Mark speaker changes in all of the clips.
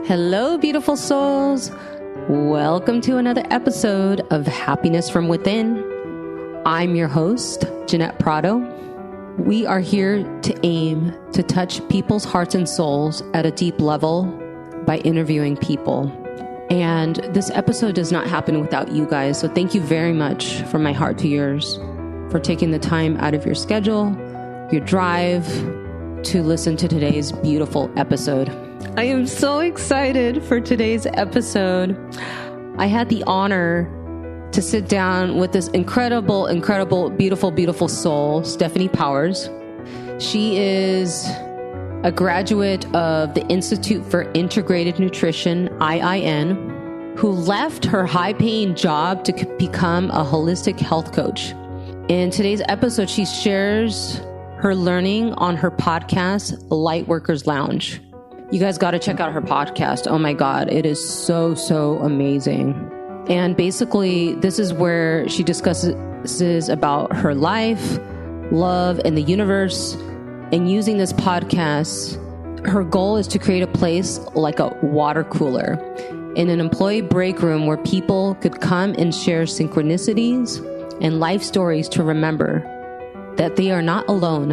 Speaker 1: Hello, beautiful souls. Welcome to another episode of Happiness from Within. I'm your host, Jeanette Prado. We are here to aim to touch people's hearts and souls at a deep level by interviewing people. And this episode does not happen without you guys. So thank you very much from my heart to yours for taking the time out of your schedule, your drive to listen to today's beautiful episode. I am so excited for today's episode. I had the honor to sit down with this incredible, beautiful soul, Stephanie Powers. She is a graduate of the Institute for Integrative Nutrition, IIN, who left her high-paying job to become a holistic health coach. In today's episode, she shares her learning on her podcast, LightWorkers Lounge. You guys got to check out her podcast. Oh my God, it is so amazing. And basically, this is where she discusses about her life, love, and the universe. And using this podcast, her goal is to create a place like a water cooler in an employee break room where people could come and share synchronicities and life stories to remember that they are not alone.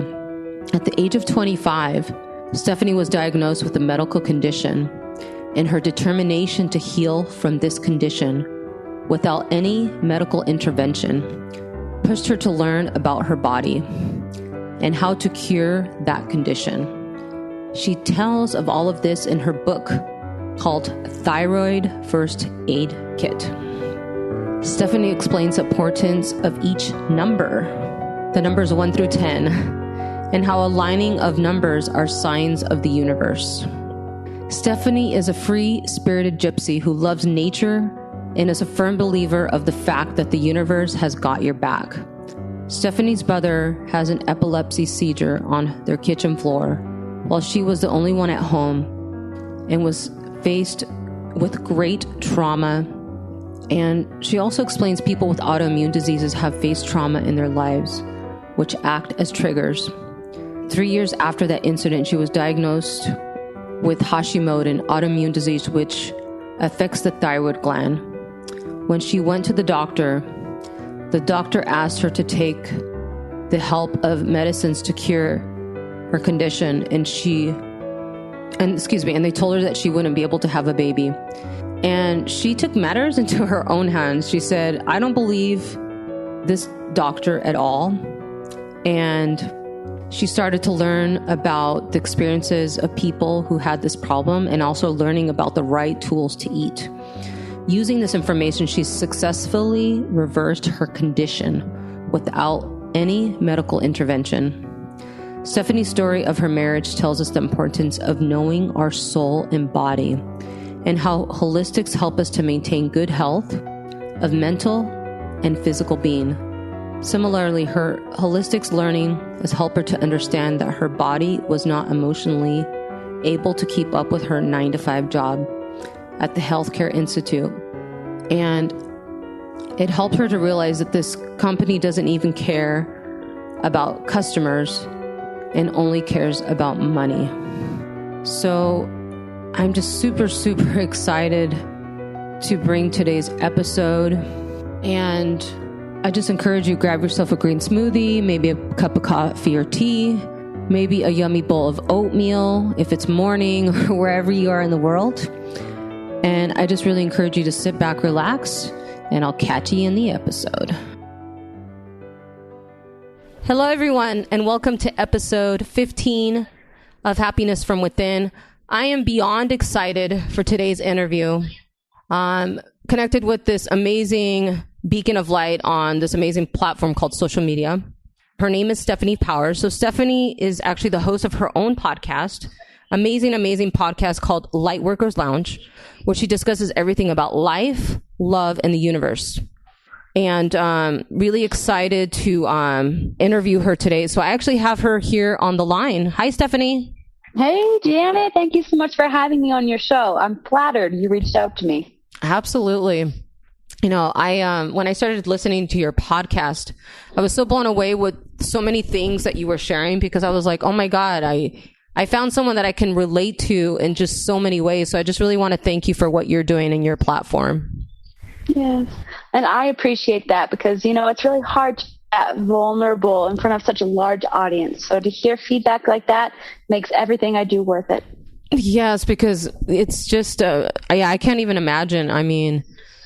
Speaker 1: At the age of 25, Stephanie was diagnosed with a medical condition, and her determination to heal from this condition without any medical intervention pushed her to learn about her body and how to cure that condition. She tells of all of this in her book called Thyroid First Aid Kit. Stephanie explains the importance of each number, the numbers 1 through 10, and how aligning of numbers are signs of the universe. Stephanie is a free-spirited gypsy who loves nature and is a firm believer of the fact that the universe has got your back. Stephanie's brother has an epilepsy seizure on their kitchen floor, while she was the only one at home and was faced with great trauma. And she also explains people with autoimmune diseases have faced trauma in their lives, which act as triggers. 3 years after that incident, she was diagnosed with Hashimoto, an autoimmune disease which affects the thyroid gland. When she went to the doctor asked her to take the help of medicines to cure her condition, and they told her that she wouldn't be able to have a baby. And she took matters into her own hands. She said, I don't believe this doctor at all. And she started to learn about the experiences of people who had this problem and also learning about the right tools to eat. Using this information, she successfully reversed her condition without any medical intervention. Stephanie's story of her marriage tells us the importance of knowing our soul and body and how holistics help us to maintain good health of mental and physical being. Similarly, her holistics learning has helped her to understand that her body was not emotionally able to keep up with her 9-to-5 job at the Healthcare Institute. And it helped her to realize that this company doesn't even care about customers and only cares about money. So I'm just super excited to bring today's episode. And I just encourage you, grab yourself a green smoothie, maybe a cup of coffee or tea, maybe a yummy bowl of oatmeal if it's morning or wherever you are in the world. And I just really encourage you to sit back, relax, and I'll catch you in the episode. Hello, everyone, and welcome to episode 15 of Happiness from Within. I am beyond excited for today's interview. Connected with this amazing beacon of light on this amazing platform called social media. Her name is Stephanie Powers. So Stephanie is actually the host of her own podcast, amazing podcast called LightWorkers Lounge, where she discusses everything about life, love, and the universe. And really excited to interview her today. So I actually have her here on the line. Hi, Stephanie.
Speaker 2: Hey, Janet. Thank you so much for having me on your show. I'm flattered you reached out to me.
Speaker 1: Absolutely. You know, when I started listening to your podcast, I was so blown away with so many things that you were sharing, because I was like, oh my God, I I found someone that I can relate to in just so many ways. So I just really want to thank you for what you're doing in your platform.
Speaker 2: Yes. And I appreciate that because, it's really hard to get vulnerable in front of such a large audience. So to hear feedback like that makes everything I do worth it.
Speaker 1: Yes, because it's just, I can't even imagine. I mean,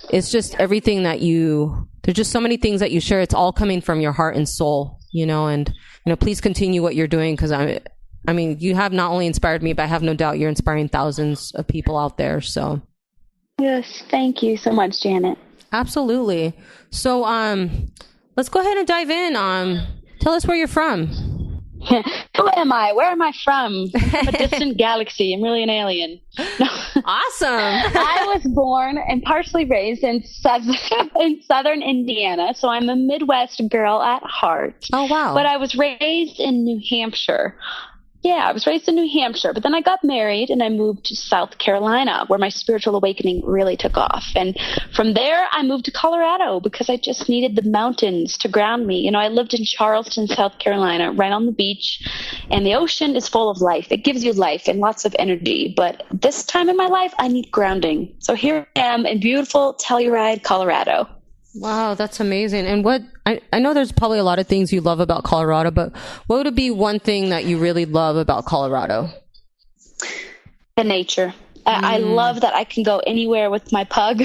Speaker 1: it's just everything that there's just so many things that you share. It's all coming from your heart and soul, and, please continue what you're doing because I mean, you have not only inspired me, but I have no doubt you're inspiring thousands of people out there. So,
Speaker 2: yes, thank you so much, Janet.
Speaker 1: Absolutely. So, let's go ahead and dive in. Tell us where you're from.
Speaker 2: Who am I? Where am I from? From a distant galaxy. I'm really an alien. No.
Speaker 1: Awesome.
Speaker 2: I was born and partially raised in southern Indiana, so I'm a Midwest girl at heart.
Speaker 1: Oh, wow.
Speaker 2: But I was raised in New Hampshire. Yeah, I was raised in New Hampshire, but then I got married and I moved to South Carolina where my spiritual awakening really took off. And from there, I moved to Colorado because I just needed the mountains to ground me. I lived in Charleston, South Carolina, right on the beach, and the ocean is full of life. It gives you life and lots of energy. But this time in my life, I need grounding. So here I am in beautiful Telluride, Colorado.
Speaker 1: Wow, that's amazing. And I know there's probably a lot of things you love about Colorado, but what would be one thing that you really love about Colorado?
Speaker 2: The nature. I love that I can go anywhere with my pug,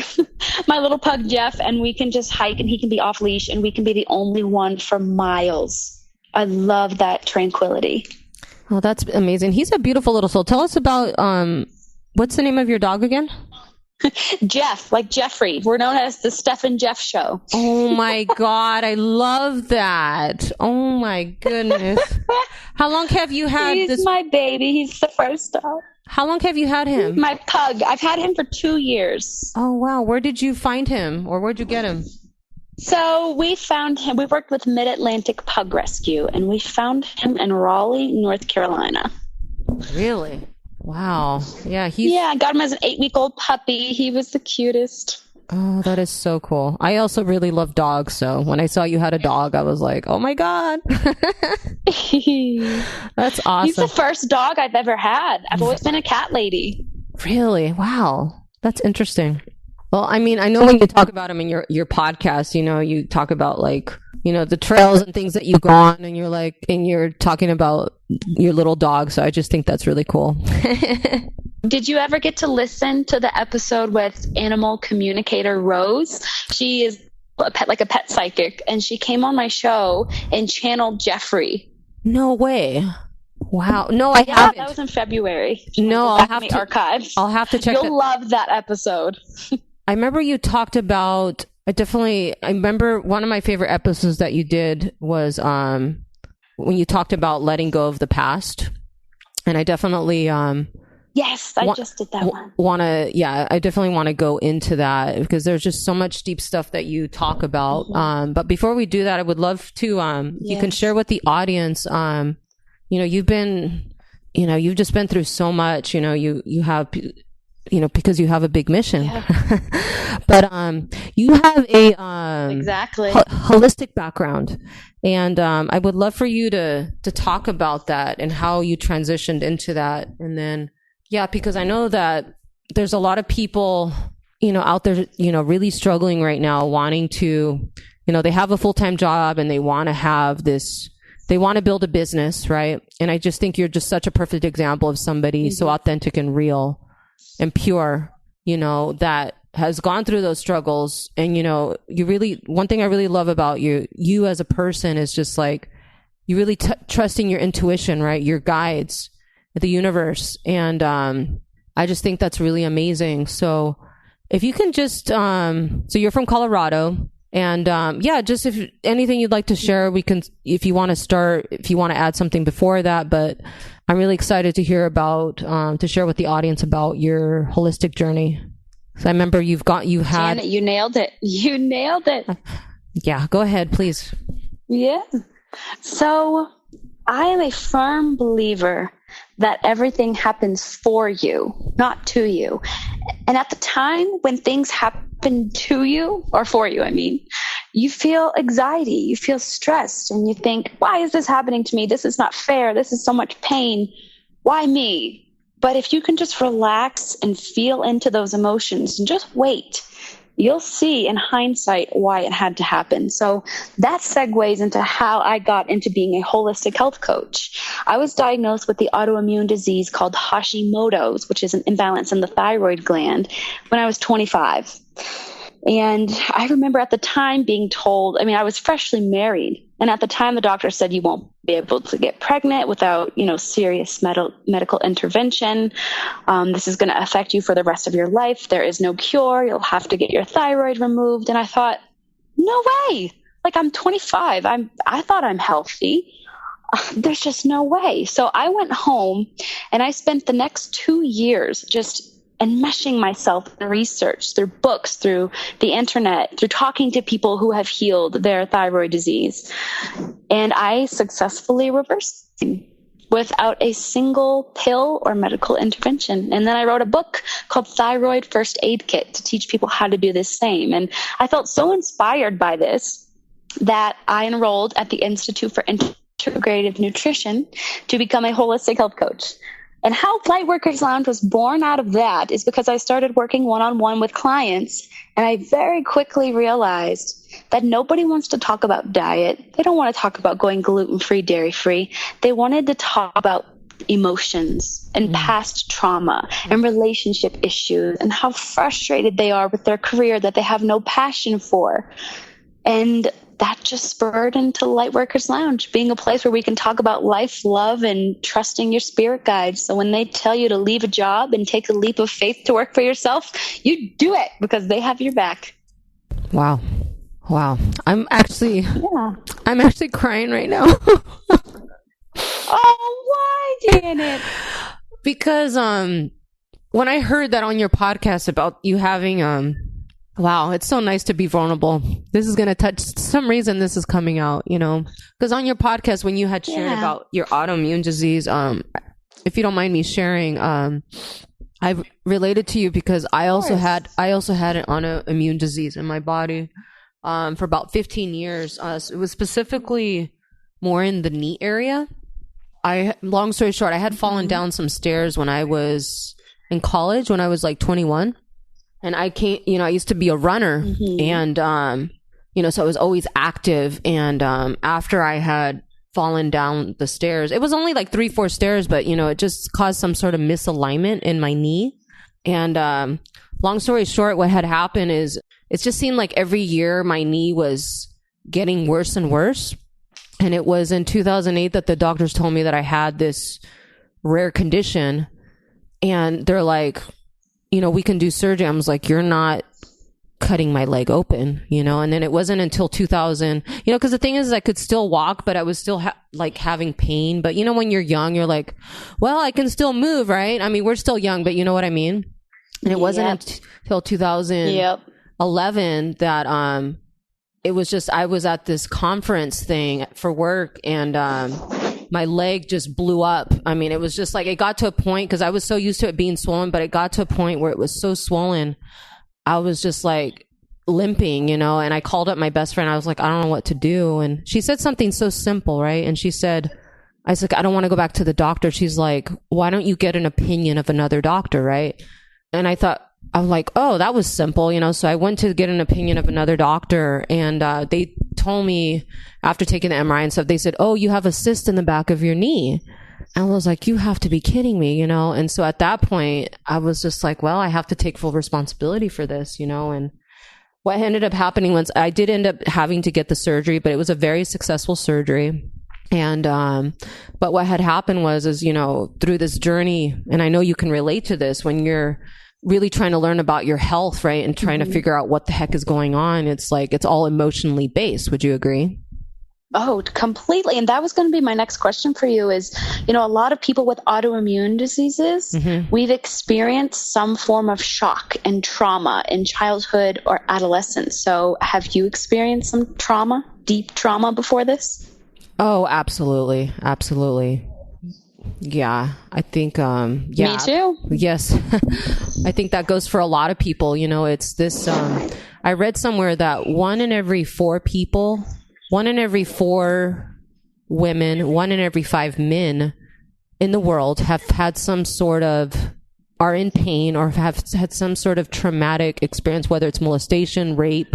Speaker 2: my little pug Jeff, and we can just hike and he can be off leash and we can be the only one for miles. I love that tranquility.
Speaker 1: Oh, that's amazing. He's a beautiful little soul. Tell us about, what's the name of your dog again?
Speaker 2: Jeff, like Jeffrey. We're known as the Steph and Jeff show.
Speaker 1: Oh my God. I love that. Oh my goodness. How long have you had this?
Speaker 2: He's my baby. He's the first dog.
Speaker 1: How long have you had him?
Speaker 2: My pug. I've had him for 2 years.
Speaker 1: Oh wow. Where did you find him or where'd you get him?
Speaker 2: So we found him. We worked with Mid-Atlantic Pug Rescue and we found him in Raleigh, North Carolina.
Speaker 1: Really? Wow. Yeah.
Speaker 2: I got him as an 8-week-old puppy. He was the cutest.
Speaker 1: Oh, that is so cool. I also really love dogs. So when I saw you had a dog, I was like, oh my God. That's awesome.
Speaker 2: He's the first dog I've ever had. I've always been a cat lady.
Speaker 1: Really? Wow. That's interesting. Well, I mean, I know when you talk about him in your podcast, you talk about like, the trails and things that you go on and you're talking about your little dog. So I just think that's really cool.
Speaker 2: Did you ever get to listen to the episode with animal communicator Rose? She is a pet psychic, and she came on my show and channeled Jeffrey.
Speaker 1: No way. Wow. No, I haven't.
Speaker 2: That was in February.
Speaker 1: No, I'll have to
Speaker 2: archives.
Speaker 1: I'll have to check.
Speaker 2: You'll love that episode.
Speaker 1: I remember you talked about. I remember one of my favorite episodes that you did was when you talked about letting go of the past, and I definitely
Speaker 2: yes, I just did that one.
Speaker 1: I definitely want to go into that because there's just so much deep stuff that you talk about. Mm-hmm. But before we do that, I would love to you can share with the audience. You've just been through so much. You have. Because you have a big mission, but you have a
Speaker 2: exactly
Speaker 1: holistic background, and I would love for you to talk about that and how you transitioned into that, and then because I know that there's a lot of people out there really struggling right now, wanting to they have a full-time job and they want to have this. They want to build a business, right? And I just think you're just such a perfect example of somebody so authentic and real and pure, that has gone through those struggles. And, one thing I really love about you as a person is just like, you really trusting your intuition, right? Your guides, the universe. And, I just think that's really amazing. So if you can just, so you're from Colorado and, just if anything you'd like to share, we can, if you want to add something before that, but I'm really excited to hear about, to share with the audience about your holistic journey. So I remember you had...
Speaker 2: Janet, you nailed it. You nailed it.
Speaker 1: Yeah, go ahead, please.
Speaker 2: Yeah. So I am a firm believer that everything happens for you, not to you. And at the time when things happen to you, or for you, you feel anxiety, you feel stressed, and you think, why is this happening to me? This is not fair. This is so much pain. why me? But if you can just relax and feel into those emotions and just wait, you'll see in hindsight why it had to happen. So that segues into how I got into being a holistic health coach. I was diagnosed with the autoimmune disease called Hashimoto's, which is an imbalance in the thyroid gland, when I was 25. And I remember at the time being told, I was freshly married. And at the time, the doctor said, you won't be able to get pregnant without, serious medical intervention. This is going to affect you for the rest of your life. There is no cure. You'll have to get your thyroid removed. And I thought, no way. Like, I'm 25. I thought I'm healthy. There's just no way. So I went home and I spent the next 2 years just enmeshing myself in research through books, through the internet, through talking to people who have healed their thyroid disease. And I successfully reversed it without a single pill or medical intervention. And then I wrote a book called Thyroid First Aid Kit to teach people how to do the same. And I felt so inspired by this that I enrolled at the Institute for Integrative Nutrition to become a holistic health coach. And how LightWorkers Lounge was born out of that is because I started working one-on-one with clients, and I very quickly realized that nobody wants to talk about diet. They don't want to talk about going gluten-free, dairy-free. They wanted to talk about emotions and past trauma and relationship issues and how frustrated they are with their career that they have no passion for. And that just spurred into Lightworkers Lounge, being a place where we can talk about life, love, and trusting your spirit guides. So when they tell you to leave a job and take a leap of faith to work for yourself, you do it because they have your back.
Speaker 1: Wow. I'm actually crying right now.
Speaker 2: Oh, why, Janet?
Speaker 1: Because when I heard that on your podcast about you having wow, it's so nice to be vulnerable. This is going to touch, some reason this is coming out, because on your podcast, when you had shared about your autoimmune disease, if you don't mind me sharing, I've related to you because I also had an autoimmune disease in my body, for about 15 years. It was specifically more in the knee area. Long story short, I had fallen down some stairs when I was in college, when I was like 21. And I used to be a runner and, so I was always active. And, after I had fallen down the stairs, it was only like 3-4 stairs, but, it just caused some sort of misalignment in my knee. And, long story short, what had happened is it just seemed like every year my knee was getting worse and worse. And it was in 2008 that the doctors told me that I had this rare condition, and they're like, we can do surgery. I was like, you're not cutting my leg open, and then it wasn't until 2000, because the thing is I could still walk, but I was still having pain. But, when you're young, you're like, well, I can still move, right? I mean, we're still young, but you know what I mean? And it wasn't until 2011 that, it was just, I was at this conference thing for work, and, my leg just blew up. I mean, it was just like, it got to a point, because I was so used to it being swollen, but it got to a point where it was so swollen, I was just like limping, and I called up my best friend. I was like, I don't know what to do. And she said something so simple, right? And she said, I said, I don't want to go back to the doctor. She's like, why don't you get an opinion of another doctor, right? And I was like, oh, that was simple, so I went to get an opinion of another doctor, and they told me, after taking the MRI and stuff, they said, oh, you have a cyst in the back of your knee. And I was like, you have to be kidding me, and so at that point I was just like, well, I have to take full responsibility for this, and what ended up happening was I did end up having to get the surgery, but it was a very successful surgery. And but what had happened was through this journey, and I know you can relate to this, when you're really trying to learn about your health, right? And trying to figure out what the heck is going on. It's like, it's all emotionally based. Would you agree?
Speaker 2: Oh, completely. And that was going to be my next question for you is, a lot of people with autoimmune diseases, we've experienced some form of shock and trauma in childhood or adolescence. So have you experienced some trauma, deep trauma before this?
Speaker 1: Oh, absolutely. Absolutely. Yeah, I think,
Speaker 2: Me too.
Speaker 1: Yes. I think that goes for a lot of people. It's this, I read somewhere that 1 in every 4 people, 1 in every 4 women, 1 in every 5 men in the world have had some sort of, are in pain or have had some sort of traumatic experience, whether it's molestation, rape.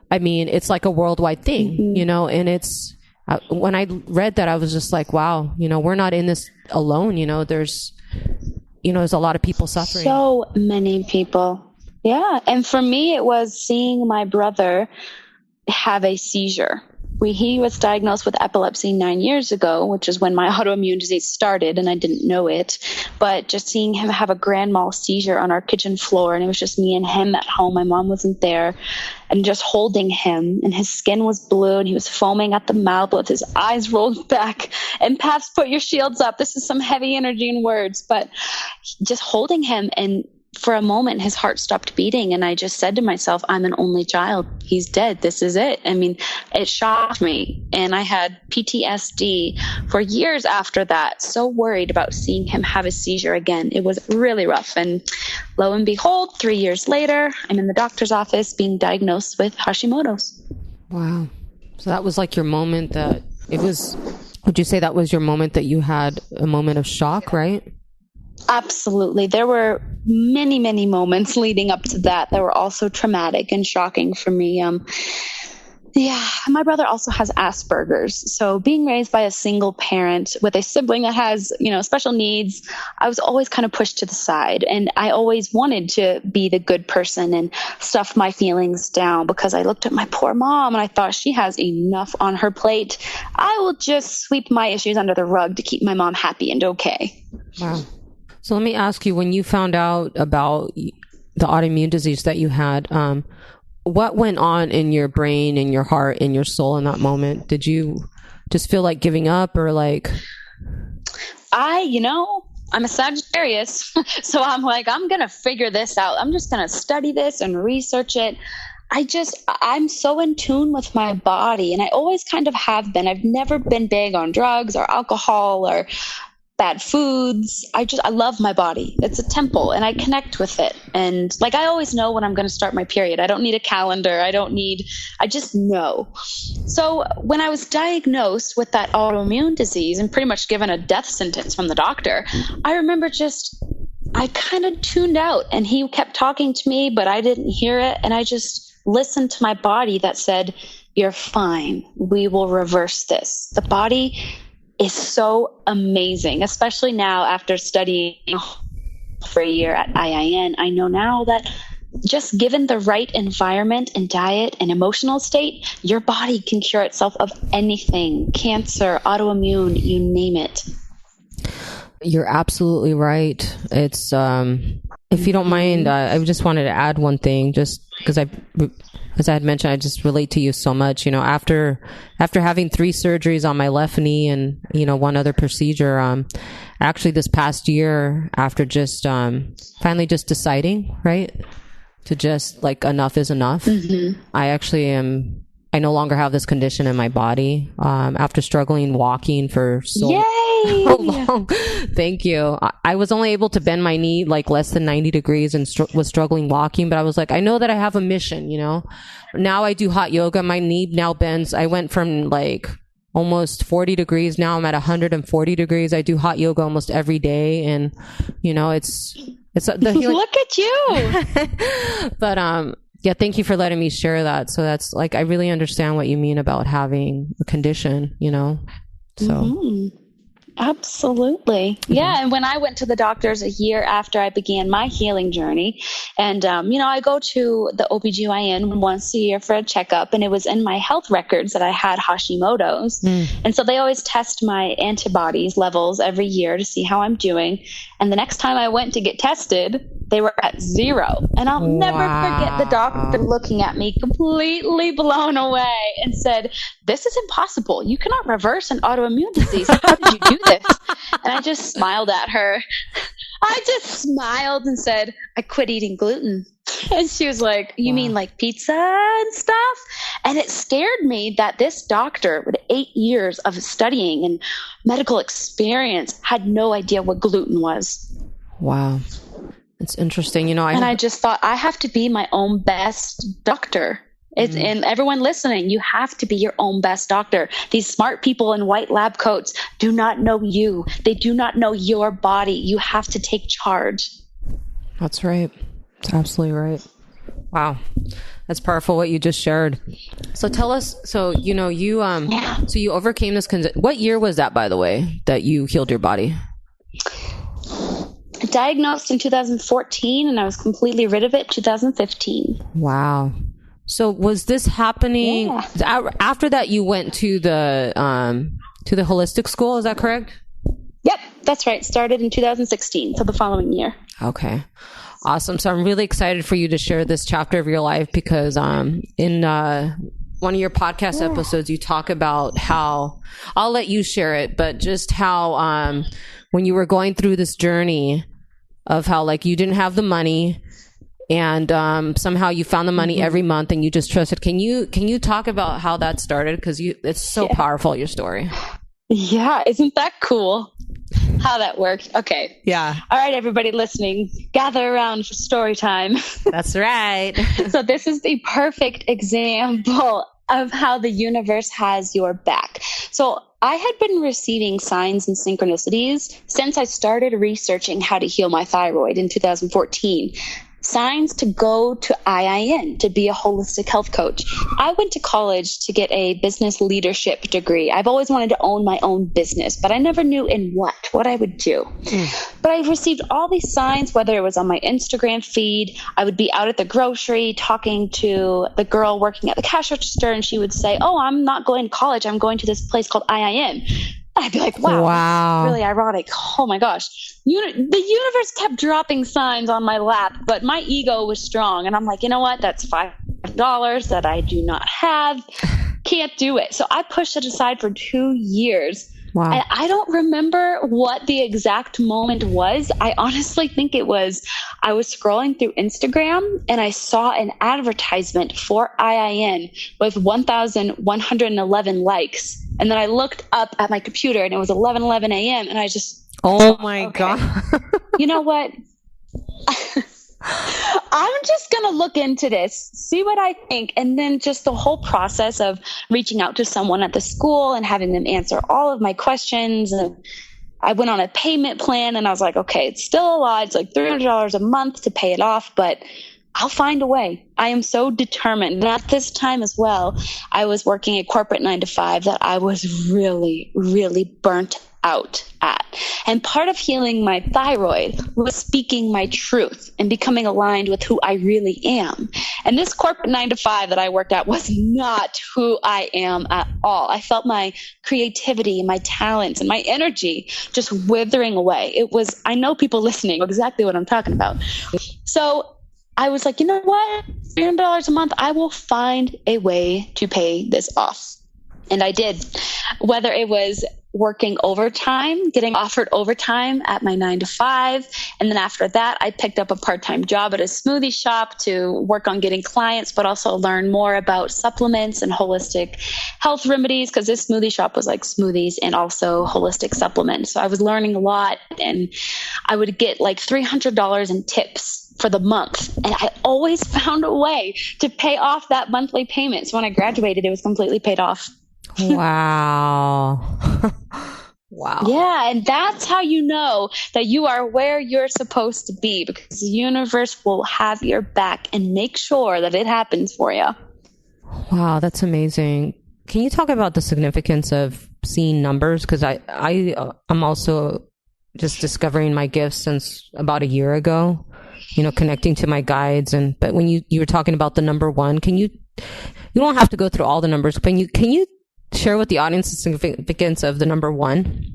Speaker 1: I mean, it's like a worldwide thing, you know, and it's, when I read that, I was just like, wow, you know, we're not in this alone. You know, there's a lot of people suffering.
Speaker 2: So many people. Yeah. And for me, it was seeing my brother have a seizure. He was diagnosed with epilepsy 9 years ago, which is when my autoimmune disease started, and I didn't know it. But just seeing him have a grand mal seizure on our kitchen floor, and it was just me and him at home. My mom wasn't there, and just holding him, and his skin was blue, and he was foaming at the mouth with his eyes rolled back. And Pats, put your shields up. This is some heavy energy in words, but just holding him, and for a moment, his heart stopped beating. And I just said to myself, I'm an only child. He's dead. This is it. I mean, it shocked me. And I had PTSD for years after that. So worried about seeing him have a seizure again. It was really rough. And lo and behold, 3 years later, I'm in the doctor's office being diagnosed with Hashimoto's.
Speaker 1: Wow. So that was like your moment that it was, would you say that was your moment that you had a moment of shock, right?
Speaker 2: Absolutely. There were many, many moments leading up to that were also traumatic and shocking for me. Yeah, my brother also has Asperger's. So being raised by a single parent with a sibling that has, special needs, I was always kind of pushed to the side. And I always wanted to be the good person and stuff my feelings down because I looked at my poor mom and I thought she has enough on her plate. I will just sweep my issues under the rug to keep my mom happy and okay.
Speaker 1: Wow. So let me ask you, when you found out about the autoimmune disease that you had, what went on in your brain, in your heart, in your soul in that moment? Did you just feel like giving up or like?
Speaker 2: I'm a Sagittarius. So I'm like, I'm going to figure this out. I'm just going to study this and research it. I'm so in tune with my body, and I always kind of have been. I've never been big on drugs or alcohol or bad foods. I love my body. It's a temple and I connect with it. And like, I always know when I'm going to start my period. I don't need a calendar. I just know. So when I was diagnosed with that autoimmune disease and pretty much given a death sentence from the doctor, I remember I kind of tuned out and he kept talking to me, but I didn't hear it. And I just listened to my body that said, you're fine. We will reverse this. The body is so amazing, especially now after studying for a year at IIN. I know now that just given the right environment and diet and emotional state, your body can cure itself of anything, cancer, autoimmune, you name it.
Speaker 1: You're absolutely right. It's, if you don't mind, I just wanted to add one thing, just because as I had mentioned, I just relate to you so much. After having 3 surgeries on my left knee and, one other procedure, actually this past year, after just finally just deciding, right, to just like enough is enough, I no longer have this condition in my body. After struggling walking for so long. Thank you. I was only able to bend my knee like less than 90 degrees and was struggling walking, but I was like, I know that I have a mission, Now I do hot yoga. My knee now bends. I went from like almost 40 degrees. Now I'm at 140 degrees. I do hot yoga almost every day. And, it's the healing.
Speaker 2: Look at you.
Speaker 1: But, yeah, thank you for letting me share that. So that's like, I really understand what you mean about having a condition, so.
Speaker 2: Mm-hmm. Absolutely. Yeah. And when I went to the doctors a year after I began my healing journey, and, I go to the OBGYN once a year for a checkup, and it was in my health records that I had Hashimoto's. And so they always test my antibodies levels every year to see how I'm doing. And the next time I went to get tested, they were at 0. And I'll never forget the doctor looking at me completely blown away and said, this is impossible. You cannot reverse an autoimmune disease. How did you do this? And I just smiled at her. I just smiled and said, I quit eating gluten. And she was like, you mean like pizza and stuff? And it scared me that this doctor with 8 years of studying and medical experience had no idea what gluten was.
Speaker 1: Wow. It's interesting.
Speaker 2: I just thought I have to be my own best doctor. And everyone listening, you have to be your own best doctor. These smart people in white lab coats do not know you. They do not know your body. You have to take charge.
Speaker 1: That's right. That's absolutely right. Wow. That's powerful what you just shared. So tell us, so, you know, so you overcame this. What year was that, by the way, that you healed your body?
Speaker 2: Diagnosed in 2014, and I was completely rid of it 2015.
Speaker 1: Wow. So was this happening after that you went to the holistic school? Is that correct?
Speaker 2: Yep, that's right. Started in 2016, so the following year.
Speaker 1: Okay. Awesome. So I'm really excited for you to share this chapter of your life because in one of your podcast episodes, you talk about how, I'll let you share it, but just how when you were going through this journey of how like you didn't have the money and somehow you found the money every month and you just trusted. Can you talk about how that started? Because it's so powerful, your story.
Speaker 2: Yeah, isn't that cool how that worked? Okay.
Speaker 1: Yeah.
Speaker 2: All right, everybody listening, gather around for story time.
Speaker 1: That's right.
Speaker 2: So this is the perfect example of how the universe has your back. So I had been receiving signs and synchronicities since I started researching how to heal my thyroid in 2014. Signs to go to IIN, to be a holistic health coach. I went to college to get a business leadership degree. I've always wanted to own my own business, but I never knew in what I would do. But I received all these signs, whether it was on my Instagram feed, I would be out at the grocery talking to the girl working at the cash register, and she would say, "Oh, I'm not going to college. I'm going to this place called IIN." I'd be like, wow. Really ironic. Oh my gosh. The universe kept dropping signs on my lap, but my ego was strong. And I'm like, you know what? That's $5 that I do not have. Can't do it. So I pushed it aside for 2 years.
Speaker 1: Wow.
Speaker 2: And I don't remember what the exact moment was. I honestly think I was scrolling through Instagram and I saw an advertisement for IIN with 1,111 likes. And then I looked up at my computer and it was 11:11 a.m. and I just...
Speaker 1: Oh my God.
Speaker 2: You know what? I'm just going to look into this, see what I think. And then just the whole process of reaching out to someone at the school and having them answer all of my questions. And I went on a payment plan and I was like, okay, it's still a lot. It's like $300 a month to pay it off, but I'll find a way. I am so determined. And at this time as well, I was working a corporate 9-to-5 that I was really, really burnt out at. And part of healing my thyroid was speaking my truth and becoming aligned with who I really am. And this corporate 9-to-5 that I worked at was not who I am at all. I felt my creativity, my talents, and my energy just withering away. I know people listening know exactly what I'm talking about. So I was like, you know what? $300 a month, I will find a way to pay this off. And I did. Whether it was working overtime, getting offered overtime at my 9-to-5. And then after that, I picked up a part-time job at a smoothie shop to work on getting clients, but also learn more about supplements and holistic health remedies, because this smoothie shop was like smoothies and also holistic supplements. So I was learning a lot, and I would get like $300 in tips for the month. And I always found a way to pay off that monthly payment. So when I graduated, it was completely paid off.
Speaker 1: Wow. Wow.
Speaker 2: Yeah. And that's how you know that you are where you're supposed to be, because the universe will have your back and make sure that it happens for you.
Speaker 1: Wow. That's amazing. Can you talk about the significance of seeing numbers? Because I'm also just discovering my gifts since about a year ago, connecting to my guides. But when you were talking about the number one, you don't have to go through all the numbers, but can you share with the audience the significance of the number one,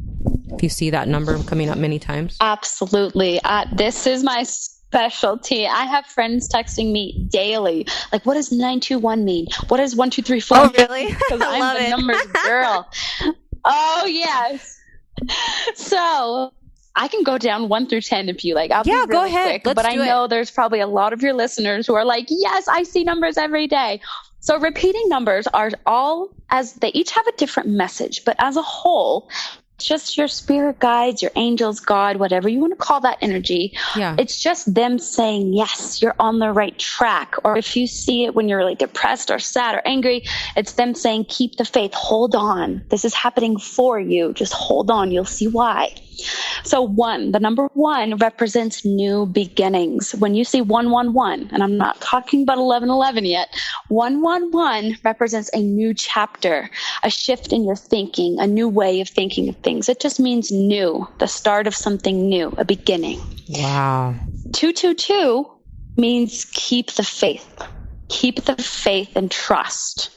Speaker 1: if you see that number coming up many times?
Speaker 2: Absolutely. This is my specialty. I have friends texting me daily, like, what does 921 mean? What does 1, 2, 3, 4
Speaker 1: Oh, really?
Speaker 2: Because I'm the numbers girl. Oh, yes. So I can go down 1 through 10 if you like. I'll be really
Speaker 1: go ahead.
Speaker 2: quick, but I know there's probably a lot of your listeners who are like, yes, I see numbers every day. So repeating numbers are they each have a different message, but as a whole, just your spirit guides, your angels, God, whatever you want to call that energy.
Speaker 1: Yeah.
Speaker 2: It's just them saying, yes, you're on the right track. Or if you see it when you're really depressed or sad or angry, it's them saying, keep the faith, hold on. This is happening for you. Just hold on. You'll see why. So the number 1 represents new beginnings. When you see 111, and I'm not talking about 1111 yet, 111 represents a new chapter, a shift in your thinking, a new way of thinking of things. It just means new, the start of something new, a beginning.
Speaker 1: Wow.
Speaker 2: 222 means keep the faith. Keep the faith and trust.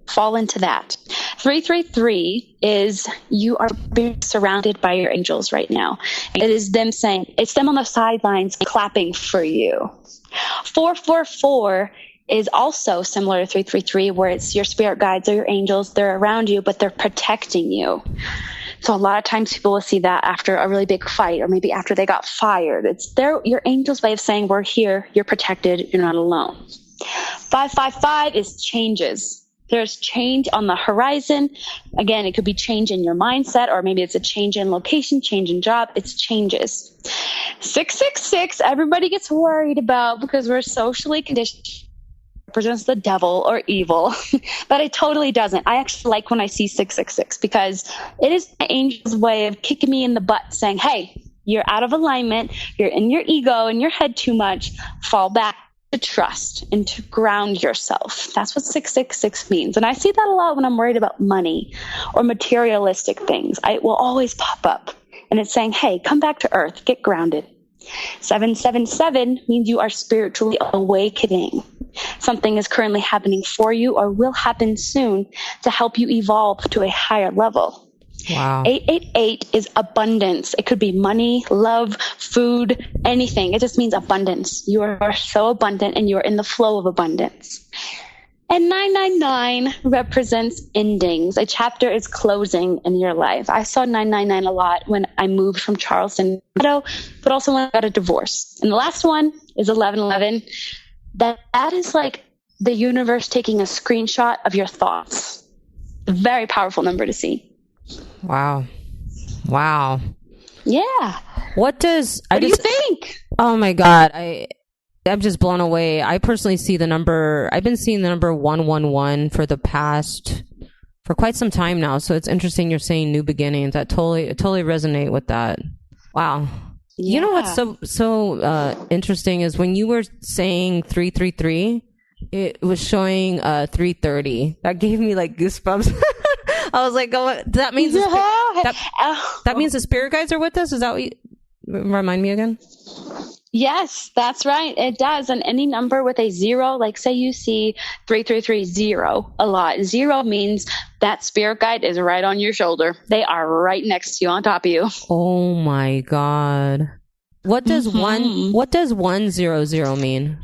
Speaker 2: Fall into that. 333 is you are being surrounded by your angels right now. It is them saying, it's them on the sidelines clapping for you. 444 is also similar to 333, where it's your spirit guides or your angels. They're around you, but they're protecting you. So a lot of times people will see that after a really big fight, or maybe after they got fired. It's your angel's way of saying, we're here, you're protected, you're not alone. 555 is changes. There's change on the horizon. Again, it could be change in your mindset, or maybe it's a change in location, change in job. It's changes. 666, everybody gets worried about because we're socially conditioned. Represents the devil or evil, but it totally doesn't. I actually like when I see 666 because it is my angel's way of kicking me in the butt saying, hey, you're out of alignment. You're in your ego and your head too much. Fall back to trust and to ground yourself. That's what 666 means. And I see that a lot when I'm worried about money or materialistic things. It will always pop up and it's saying, hey, come back to earth, get grounded. 777 means you are spiritually awakening. Something is currently happening for you or will happen soon to help you evolve to a higher level.
Speaker 1: Wow.
Speaker 2: 888 is abundance. It could be money, love, food, anything. It just means abundance. You are so abundant and you're in the flow of abundance. And 999 represents endings. A chapter is closing in your life. I saw 999 a lot when I moved from Charleston, but also when I got a divorce. And the last one is 1111. That is like the universe taking a screenshot of your thoughts. A very powerful number to see.
Speaker 1: Wow. Wow.
Speaker 2: Yeah.
Speaker 1: What do you
Speaker 2: think?
Speaker 1: Oh my God. I'm just blown away. I personally see I've been seeing the number 111 for quite some time now. So it's interesting you're saying new beginnings. I totally resonate with that. Wow. Yeah. You know what's so interesting is when you were saying 333, it was showing 330. That gave me like goosebumps. I was like, oh, that means that means the spirit guides are with us? Is that what remind me again?
Speaker 2: Yes, that's right. It does. And any number with a 0, like say you see 3330 a lot. 0 means that spirit guide is right on your shoulder. They are right next to you, on top of you.
Speaker 1: Oh my God. What does 100 mean?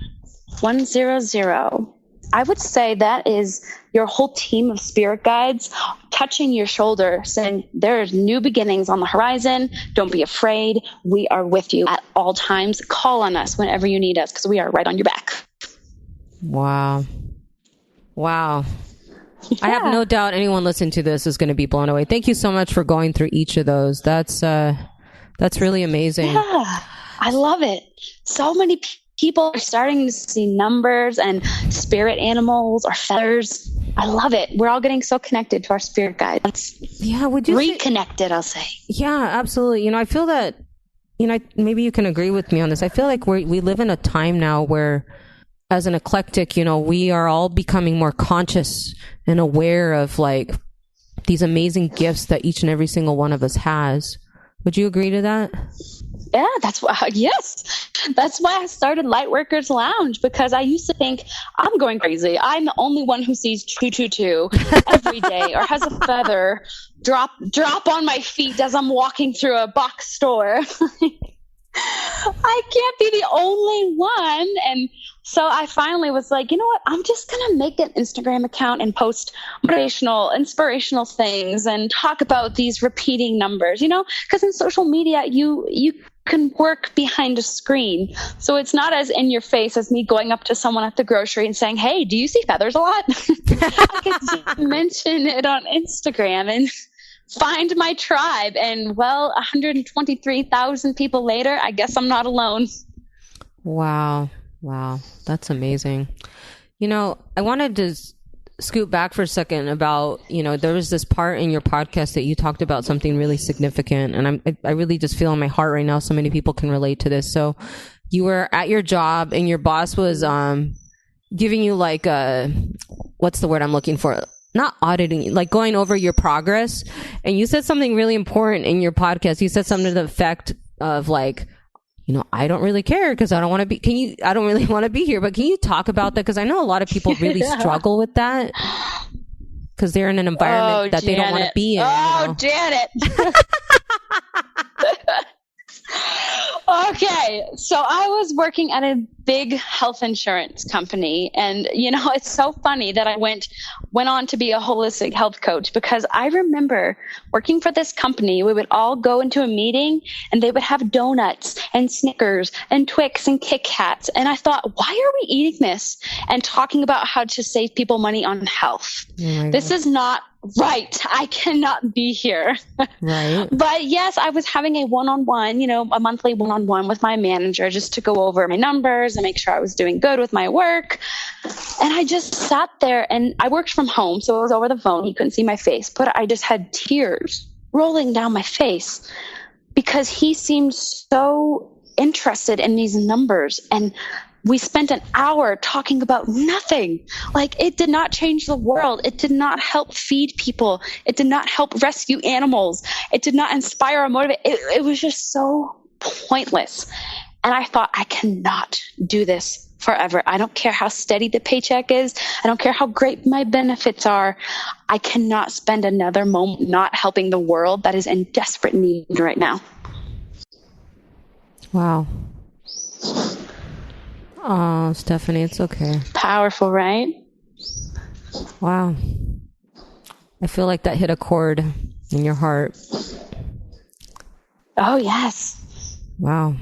Speaker 2: 100. I would say that is your whole team of spirit guides touching your shoulder, saying there's new beginnings on the horizon. Don't be afraid. We are with you at all times. Call on us whenever you need us because we are right on your back.
Speaker 1: Wow. Wow. Yeah. I have no doubt anyone listening to this is going to be blown away. Thank you so much for going through each of those. That's really amazing.
Speaker 2: Yeah, I love it. So many people are starting to see numbers and spirit animals or feathers. I love it. We're all getting so connected to our spirit guides.
Speaker 1: Yeah, would you
Speaker 2: reconnected? I'll say.
Speaker 1: Yeah, absolutely. I feel that. Maybe you can agree with me on this. I feel like we live in a time now where, as an eclectic, we are all becoming more conscious and aware of like these amazing gifts that each and every single one of us has. Would you agree to that?
Speaker 2: Yeah, yes. That's why I started LightWorkers Lounge, because I used to think I'm going crazy. I'm the only one who sees 222 every day or has a feather drop on my feet as I'm walking through a box store. I can't be the only one. And so I finally was like, you know what? I'm just going to make an Instagram account and post motivational, inspirational things and talk about these repeating numbers, because in social media, you can work behind a screen. So it's not as in your face as me going up to someone at the grocery and saying, hey, do you see feathers a lot? I can just mention it on Instagram and find my tribe. And 123,000 people later, I guess I'm not alone.
Speaker 1: Wow. That's amazing. I wanted to scoot back for a second about, there was this part in your podcast that you talked about something really significant. And I really just feel in my heart right now, so many people can relate to this. So you were at your job and your boss was giving you like what's the word I'm looking for? Not auditing, like going over your progress. And you said something really important in your podcast. You said something to the effect of like, I don't really care because I don't want to be, I don't really want to be here, but can you talk about that? Because I know a lot of people really struggle with that because they're in an environment that they don't want to be in.
Speaker 2: Oh, Janet. Okay, so I was working at a big health insurance company, and it's so funny that I went on to be a holistic health coach, because I remember working for this company. We would all go into a meeting and they would have donuts and Snickers and Twix and Kit Kats, and I thought, why are we eating this and talking about how to save people money on health? This is not right. I cannot be here.
Speaker 1: Right.
Speaker 2: But yes, I was having a one-on-one, a monthly one-on-one with my manager just to go over my numbers and make sure I was doing good with my work. And I just sat there, and I worked from home, so it was over the phone. He couldn't see my face, but I just had tears rolling down my face because he seemed so interested in these numbers. And we spent an hour talking about nothing. Like, it did not change the world. It did not help feed people. It did not help rescue animals. It did not inspire or motivate. It was just so pointless. And I thought, I cannot do this forever. I don't care how steady the paycheck is. I don't care how great my benefits are. I cannot spend another moment not helping the world that is in desperate need right now.
Speaker 1: Wow. Oh, Stephanie, it's okay.
Speaker 2: Powerful, right?
Speaker 1: Wow. I feel like that hit a chord in your heart.
Speaker 2: Oh, yes.
Speaker 1: Wow.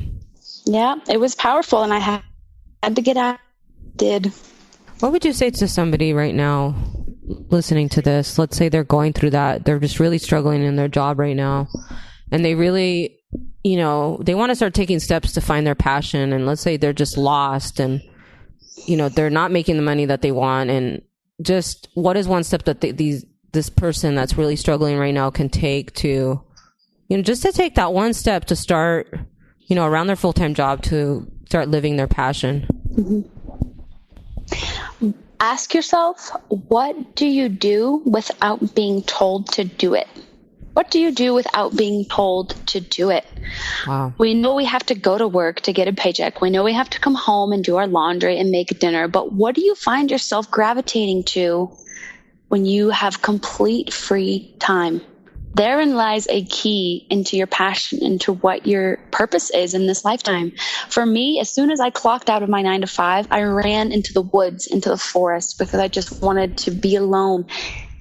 Speaker 2: Yeah, it was powerful, and I had to get out. Did.
Speaker 1: What would you say to somebody right now listening to this? Let's say they're going through that. They're just really struggling in their job right now, and they really, they want to start taking steps to find their passion. And let's say they're just lost and, they're not making the money that they want. And just what is one step that this person that's really struggling right now can take to, just to take that one step to start, around their full-time job to start living their passion?
Speaker 2: Mm-hmm. Ask yourself, what do you do without being told to do it? What do you do without being told to do it?
Speaker 1: Wow.
Speaker 2: We know we have to go to work to get a paycheck. We know we have to come home and do our laundry and make dinner. But what do you find yourself gravitating to when you have complete free time? Therein lies a key into your passion, into what your purpose is in this lifetime. For me, as soon as I clocked out of my 9 to 5, I ran into the woods, into the forest, because I just wanted to be alone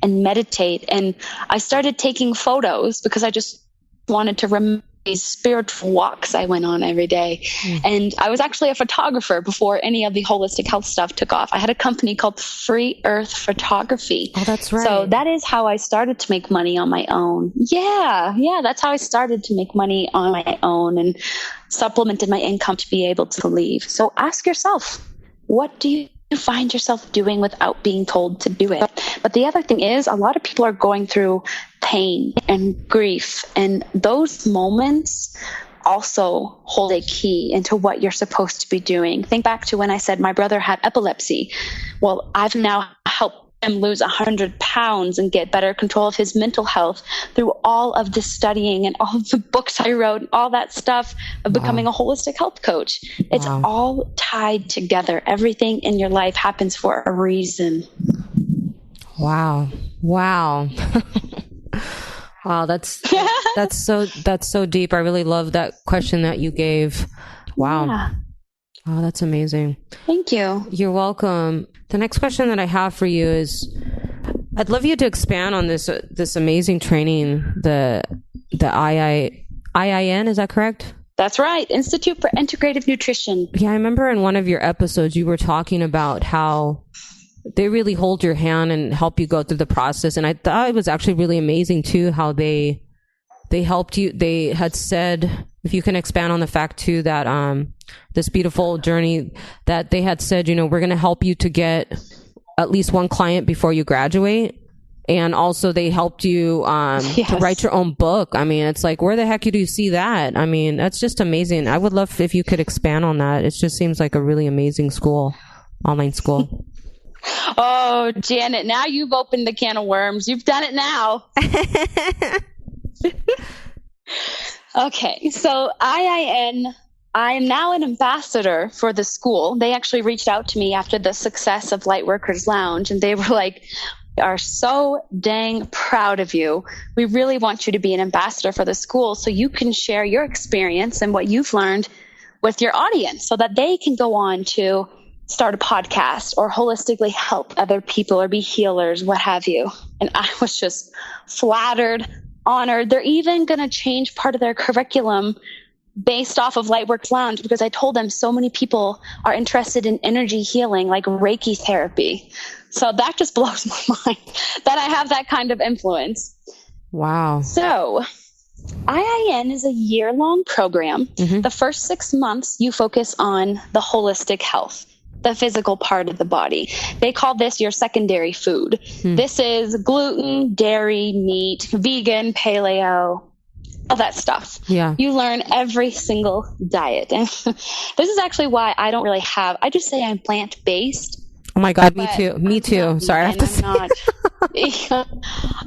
Speaker 2: and meditate. And I started taking photos because I just wanted to remember these spiritual walks I went on every day. And I was actually a photographer before any of the holistic health stuff took off. I had a company called Free Earth Photography.
Speaker 1: Oh, that's right.
Speaker 2: So that is how I started to make money on my own. Yeah, that's how I started to make money on my own and supplemented my income to be able to leave. So ask yourself, what do you find yourself doing without being told to do it? But the other thing is, a lot of people are going through pain and grief, and those moments also hold a key into what you're supposed to be doing. Think back to when I said my brother had epilepsy. Well, I've now helped him lose 100 pounds and get better control of his mental health through all of the studying and all of the books I wrote and all that stuff of becoming a holistic health coach. It's all tied together. Everything in your life happens for a reason.
Speaker 1: Wow. Wow, that's so deep. I really love that question that you gave. Wow. Yeah. Wow, that's amazing.
Speaker 2: Thank you.
Speaker 1: You're welcome. The next question that I have for you is, I'd love you to expand on this amazing training, the IIN, is that correct?
Speaker 2: That's right. Institute for Integrative Nutrition.
Speaker 1: Yeah, I remember in one of your episodes you were talking about how they really hold your hand and help you go through the process. And I thought it was actually really amazing too, how they helped you. They had said, if you can expand on the fact too, that, this beautiful journey that they had said, you know, we're going to help you to get at least one client before you graduate. And also they helped you, to write your own book. I mean, it's like, where the heck do you see that? I mean, that's just amazing. I would love if you could expand on that. It just seems like a really amazing school, online school.
Speaker 2: Oh, Janet, now you've opened the can of worms. You've done it now. Okay, so I am now an ambassador for the school. They actually reached out to me after the success of LightWorkers Lounge, and they were like, we are so dang proud of you. We really want you to be an ambassador for the school so you can share your experience and what you've learned with your audience so that they can go on to start a podcast or holistically help other people or be healers, what have you. And I was just flattered, honored. They're even going to change part of their curriculum based off of LightWorkers Lounge because I told them so many people are interested in energy healing, like Reiki therapy. So that just blows my mind that I have that kind of influence.
Speaker 1: Wow.
Speaker 2: So IIN is a year-long program. Mm-hmm. The first 6 months, you focus on the holistic health, the physical part of the body. They call this your secondary food. This is gluten, dairy, meat, vegan, paleo, all that stuff.
Speaker 1: Yeah.
Speaker 2: You learn every single diet. And this is actually why I don't really I just say I'm plant-based.
Speaker 1: Oh my God, me too. Me too. Sorry, I have to say.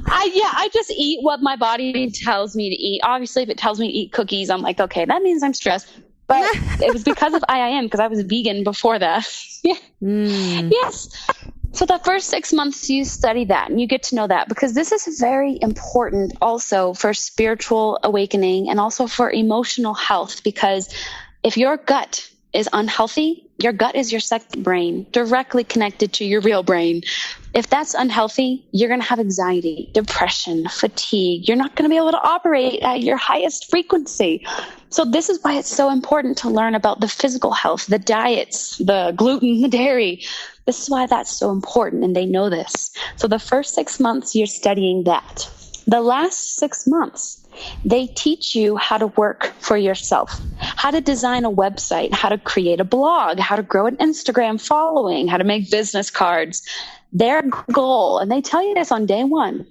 Speaker 2: I just eat what my body tells me to eat. Obviously, if it tells me to eat cookies, I'm like, okay, that means I'm stressed. But it was because of IIN, because I was vegan before that. Yeah. Yes. So the first 6 months you study that and you get to know that because this is very important also for spiritual awakening and also for emotional health because if your gut is unhealthy, your gut is your second brain, directly connected to your real brain. If that's unhealthy, you're going to have anxiety, depression, fatigue. You're not going to be able to operate at your highest frequency. So this is why it's so important to learn about the physical health, the diets, the gluten, the dairy. This is why that's so important, and they know this. So the first 6 months, you're studying that. The last 6 months, they teach you how to work for yourself, how to design a website, how to create a blog, how to grow an Instagram following, how to make business cards. Their goal, and they tell you this on day one,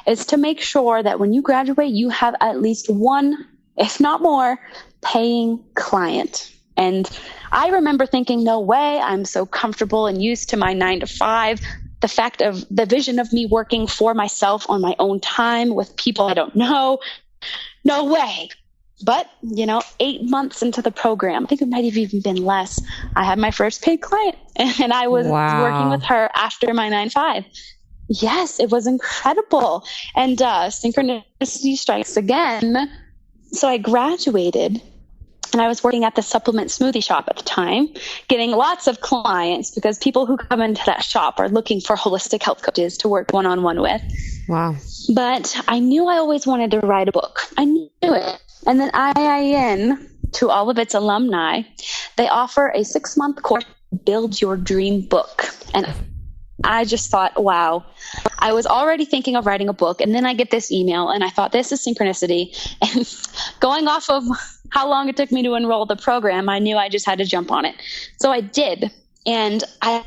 Speaker 2: is to make sure that when you graduate, you have at least one, if not more, paying client. And I remember thinking, no way, I'm so comfortable and used to my 9 to 5. The fact of the vision of me working for myself on my own time with people I don't know, no way. But, 8 months into the program, I think it might have even been less, I had my first paid client and I was working with her after my 9 to 5. Yes, it was incredible. And synchronicity strikes again. So I graduated and I was working at the supplement smoothie shop at the time, getting lots of clients because people who come into that shop are looking for holistic health coaches to work one-on-one with.
Speaker 1: Wow. But
Speaker 2: I knew I always wanted to write a book. I knew it. And then IIN, to all of its alumni, they offer a 6-month course, Build Your Dream Book. And I just thought, wow, I was already thinking of writing a book. And then I get this email and I thought, this is synchronicity. And going off of how long it took me to enroll the program, I knew I just had to jump on it. So I did. And I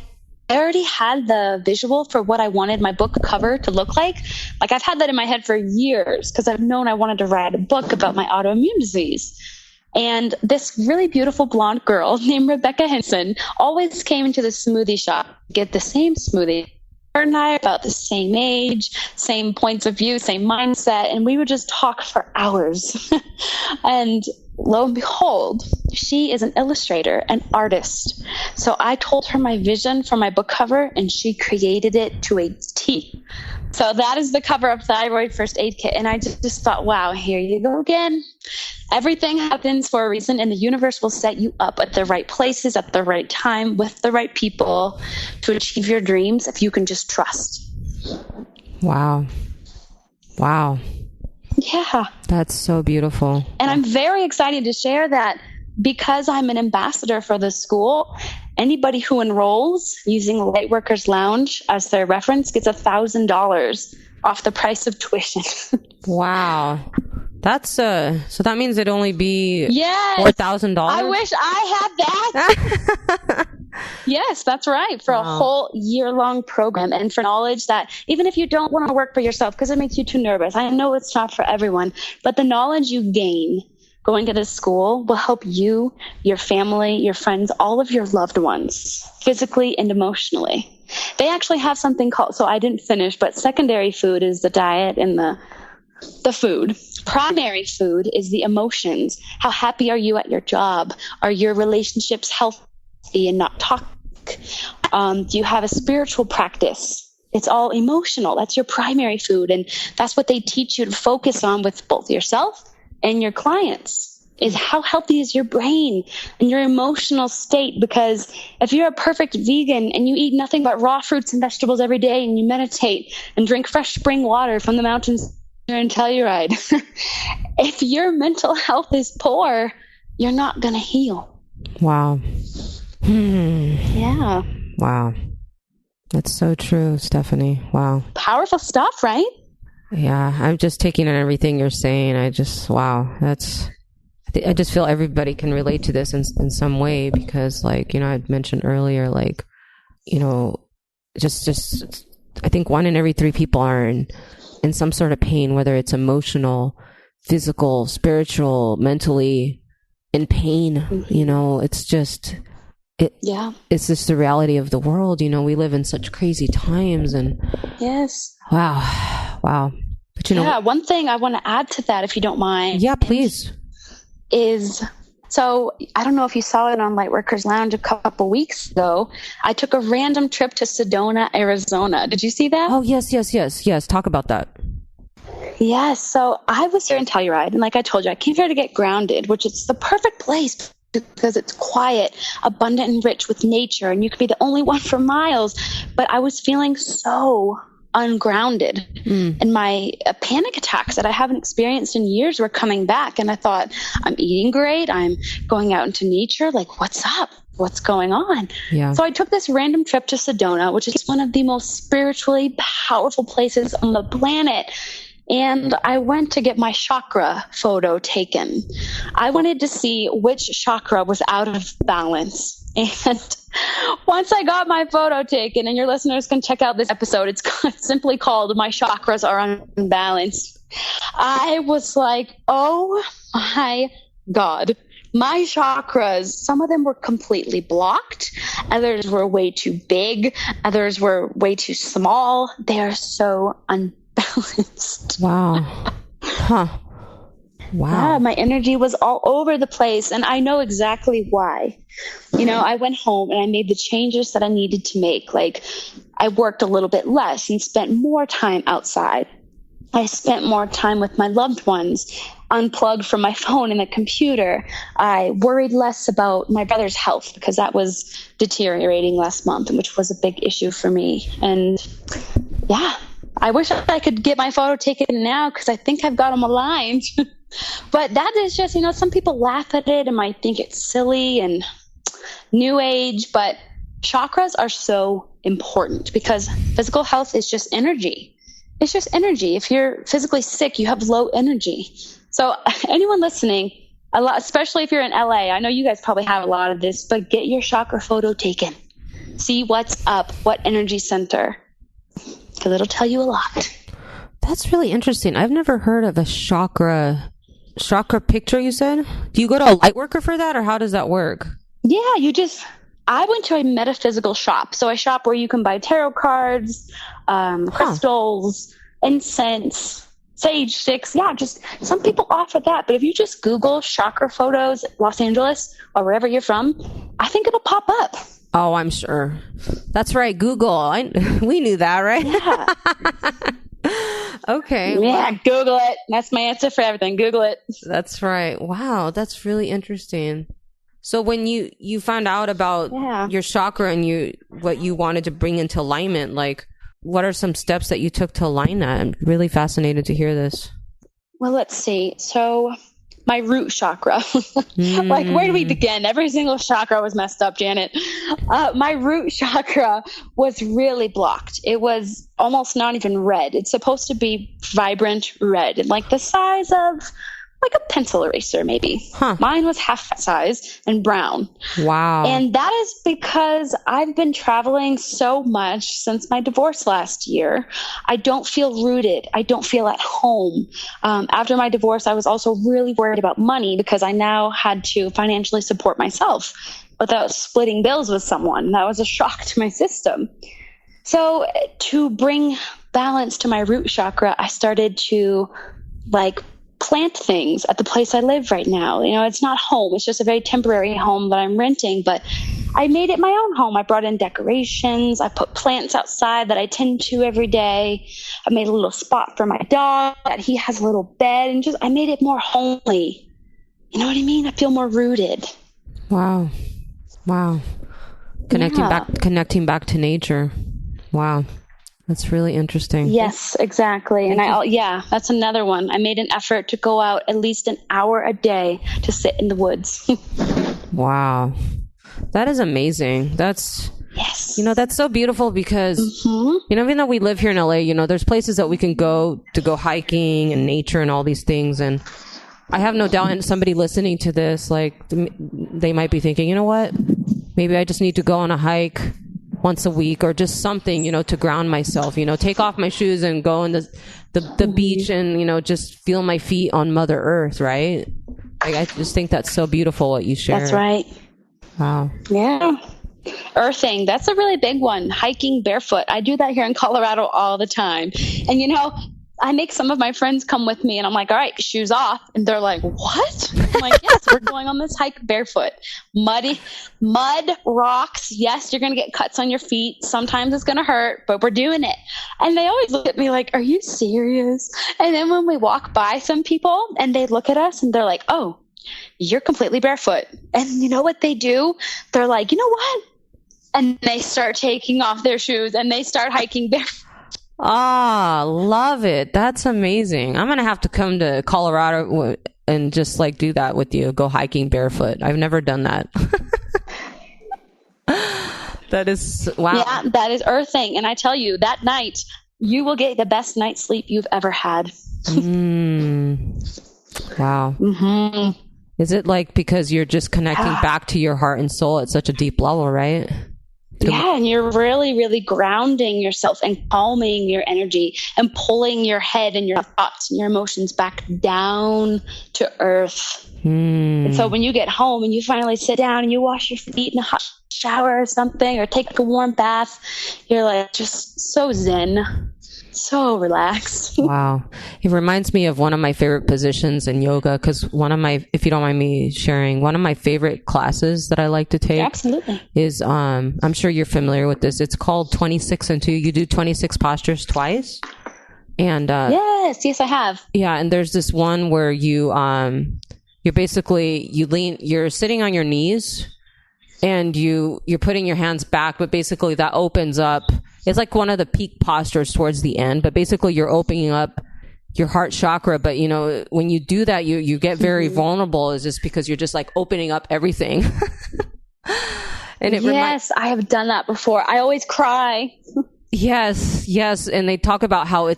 Speaker 2: already had the visual for what I wanted my book cover to look like. Like I've had that in my head for years because I've known I wanted to write a book about my autoimmune disease. And this really beautiful blonde girl named Rebecca Henson always came into the smoothie shop to get the same smoothie. Her and I are about the same age, same points of view, same mindset, and we would just talk for hours. And lo and behold, she is an illustrator, an artist. So I told her my vision for my book cover, and she created it to a T. So that is the cover of Thyroid First Aid Kit. And I just thought, wow, here you go again. Everything happens for a reason, and the universe will set you up at the right places at the right time with the right people to achieve your dreams if you can just trust.
Speaker 1: Wow. Wow.
Speaker 2: Yeah.
Speaker 1: That's so beautiful.
Speaker 2: And I'm very excited to share that because I'm an ambassador for the school anybody who enrolls using LightWorkers Lounge as their reference gets $1,000 off the price of tuition.
Speaker 1: Wow. That's so that means it'd only be $4,000.
Speaker 2: I wish I had that. Yes, that's right. For a whole year-long program, and for knowledge that even if you don't want to work for yourself because it makes you too nervous, I know it's not for everyone, but the knowledge you gain going to this school will help you, your family, your friends, all of your loved ones, physically and emotionally. They actually have something called, so I didn't finish, but secondary food is the diet and the food. Primary food is the emotions. How happy are you at your job? Are your relationships healthy and not toxic? Do you have a spiritual practice? It's all emotional. That's your primary food. And that's what they teach you to focus on with both yourself and your clients, is how healthy is your brain and your emotional state. Because if you're a perfect vegan and you eat nothing but raw fruits and vegetables every day, and you meditate and drink fresh spring water from the mountains in Thyroid, if your mental health is poor, you're not going to heal.
Speaker 1: Wow.
Speaker 2: Yeah.
Speaker 1: Wow. That's so true, Stephanie. Wow.
Speaker 2: Powerful stuff, right?
Speaker 1: Yeah. I'm just taking in everything you're saying. I just feel everybody can relate to this in some way, because like, I'd mentioned earlier, like, just I think 1 in every 3 people are in some sort of pain, whether it's emotional, physical, spiritual, mentally in pain. It's just, it's just the reality of the world. We live in such crazy times, and
Speaker 2: yes.
Speaker 1: Wow. But
Speaker 2: one thing I want to add to that, if you don't mind.
Speaker 1: Yeah, please.
Speaker 2: So I don't know if you saw it on LightWorkers Lounge a couple weeks ago. I took a random trip to Sedona, Arizona. Did you see that?
Speaker 1: Oh, yes. Talk about that.
Speaker 2: Yes. So I was here in Telluride, and like I told you, I came here to get grounded, which is the perfect place because it's quiet, abundant, and rich with nature, and you could be the only one for miles. But I was feeling so ungrounded, and my panic attacks that I haven't experienced in years were coming back. And I thought, I'm eating great, I'm going out into nature, like what's up, what's going on? So I took this random trip to Sedona, which is one of the most spiritually powerful places on the planet, and I went to get my chakra photo taken. I wanted to see which chakra was out of balance. And once I got my photo taken, and your listeners can check out this episode, it's simply called My Chakras Are Unbalanced. I was like, oh my God, my chakras, some of them were completely blocked. Others were way too big. Others were way too small. They are so unbalanced.
Speaker 1: Wow. Huh. Wow.
Speaker 2: Yeah, my energy was all over the place, and I know exactly why. I went home and I made the changes that I needed to make. Like, I worked a little bit less and spent more time outside. I spent more time with my loved ones, unplugged from my phone and the computer. I worried less about my brother's health because that was deteriorating last month, which was a big issue for me. And yeah, I wish I could get my photo taken now because I think I've got them aligned. But that is just, some people laugh at it and might think it's silly and new age, but chakras are so important because physical health is just energy. It's just energy. If you're physically sick, you have low energy. So anyone listening, especially if you're in LA, I know you guys probably have a lot of this, but get your chakra photo taken. See what's up, what energy center, because it'll tell you a lot.
Speaker 1: That's really interesting. I've never heard of a chakra picture, you said? Do you go to a light worker for that, or how does that work?
Speaker 2: Yeah, I went to a metaphysical shop. So a shop where you can buy tarot cards, crystals, incense, sage sticks. Yeah, just some people offer that. But if you just Google chakra photos, Los Angeles, or wherever you're from, I think it'll pop up.
Speaker 1: Oh, I'm sure. That's right. Google. We knew that, right?
Speaker 2: Yeah.
Speaker 1: Okay.
Speaker 2: Yeah, Google it. That's my answer for everything. Google it.
Speaker 1: That's right. Wow, that's really interesting. So when you found out about your chakra and what you wanted to bring into alignment, like what are some steps that you took to align that? I'm really fascinated to hear this.
Speaker 2: Well, let's see. So my root chakra. Like, where do we begin? Every single chakra was messed up, Janet. My root chakra was really blocked. It was almost not even red. It's supposed to be vibrant red, like the size of like a pencil eraser, maybe. Mine was half that size and brown.
Speaker 1: Wow.
Speaker 2: And that is because I've been traveling so much since my divorce last year. I don't feel rooted. I don't feel at home. After my divorce, I was also really worried about money because I now had to financially support myself without splitting bills with someone. That was a shock to my system. So to bring balance to my root chakra, I started to plant things at the place I live right now. You know, it's not home. It's just a very temporary home that I'm renting, but I made it my own home. I brought in decorations. I put plants outside that I tend to every day. I made a little spot for my dog that he has a little bed, and I made it more homely. You know what I mean? I feel more rooted.
Speaker 1: Wow. Connecting back to nature. Wow. That's really interesting.
Speaker 2: Yes, exactly. And that's another one. I made an effort to go out at least an hour a day to sit in the woods.
Speaker 1: Wow. That is amazing. That's so beautiful because, even though we live here in LA, there's places that we can go to go hiking and nature and all these things. And I have no doubt, and somebody listening to this, they might be thinking, you know what? Maybe I just need to go on a hike once a week or just something, to ground myself, take off my shoes and go on the beach and, just feel my feet on Mother Earth, right? I just think that's so beautiful what you shared.
Speaker 2: That's right.
Speaker 1: Wow.
Speaker 2: Yeah. Earthing, that's a really big one. Hiking barefoot. I do that here in Colorado all the time. And, I make some of my friends come with me and I'm like, all right, shoes off. And they're like, what? I'm like, yes, we're going on this hike barefoot. Mud, rocks. Yes, you're going to get cuts on your feet. Sometimes it's going to hurt, but we're doing it. And they always look at me like, are you serious? And then when we walk by some people and they look at us and they're like, oh, you're completely barefoot. And you know what they do? They're like, you know what? And they start taking off their shoes and they start hiking barefoot.
Speaker 1: Ah, love it. That's amazing. I'm going to have to come to Colorado and just do that with you. Go hiking barefoot. I've never done that. That is, wow.
Speaker 2: Yeah, that is earthing. And I tell you, that night, you will get the best night's sleep you've ever had.
Speaker 1: Wow. Mm-hmm. Is it because you're just connecting back to your heart and soul at such a deep level, right?
Speaker 2: Yeah, and you're really, really grounding yourself and calming your energy and pulling your head and your thoughts and your emotions back down to earth. And so when you get home and you finally sit down and you wash your feet in a hot shower or something, or take a warm bath, you're just so zen. So relaxed. Wow.
Speaker 1: It reminds me of one of my favorite positions in yoga because if you don't mind me sharing, one of my favorite classes that I like to take is, I'm sure you're familiar with this. It's called 26 and 2. You do 26 postures twice. And,
Speaker 2: yes, I have.
Speaker 1: Yeah. And there's this one where you're sitting on your knees and you're putting your hands back, but basically that opens up. It's like one of the peak postures towards the end, but basically you're opening up your heart chakra. But when you do that, you get very vulnerable, is just because you're just opening up everything. And
Speaker 2: I have done that before. I always cry.
Speaker 1: Yes. And they talk about how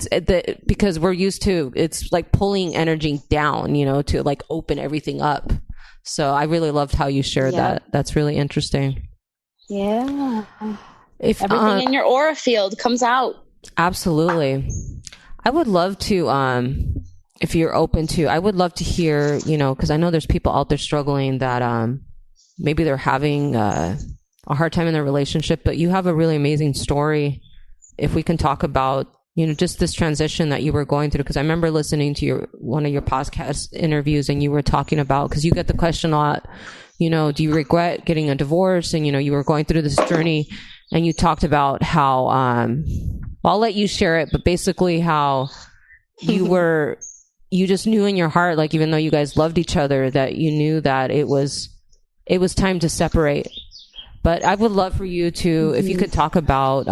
Speaker 1: because we're used to, it's pulling energy down, to open everything up. So I really loved how you shared that. That's really interesting.
Speaker 2: Yeah. Everything in your aura field comes out.
Speaker 1: Absolutely. I would love to, if you're open to, I would love to hear, because I know there's people out there struggling that maybe they're having a hard time in their relationship, but you have a really amazing story. If we can talk about, just this transition that you were going through, because I remember listening to one of your podcast interviews and you were talking about, because you get the question a lot, do you regret getting a divorce? And, you were going through this journey. And you talked about how, I'll let you share it, but basically how you just knew in your heart, even though you guys loved each other, that you knew that it was time to separate. But I would love for you to, if you could talk about,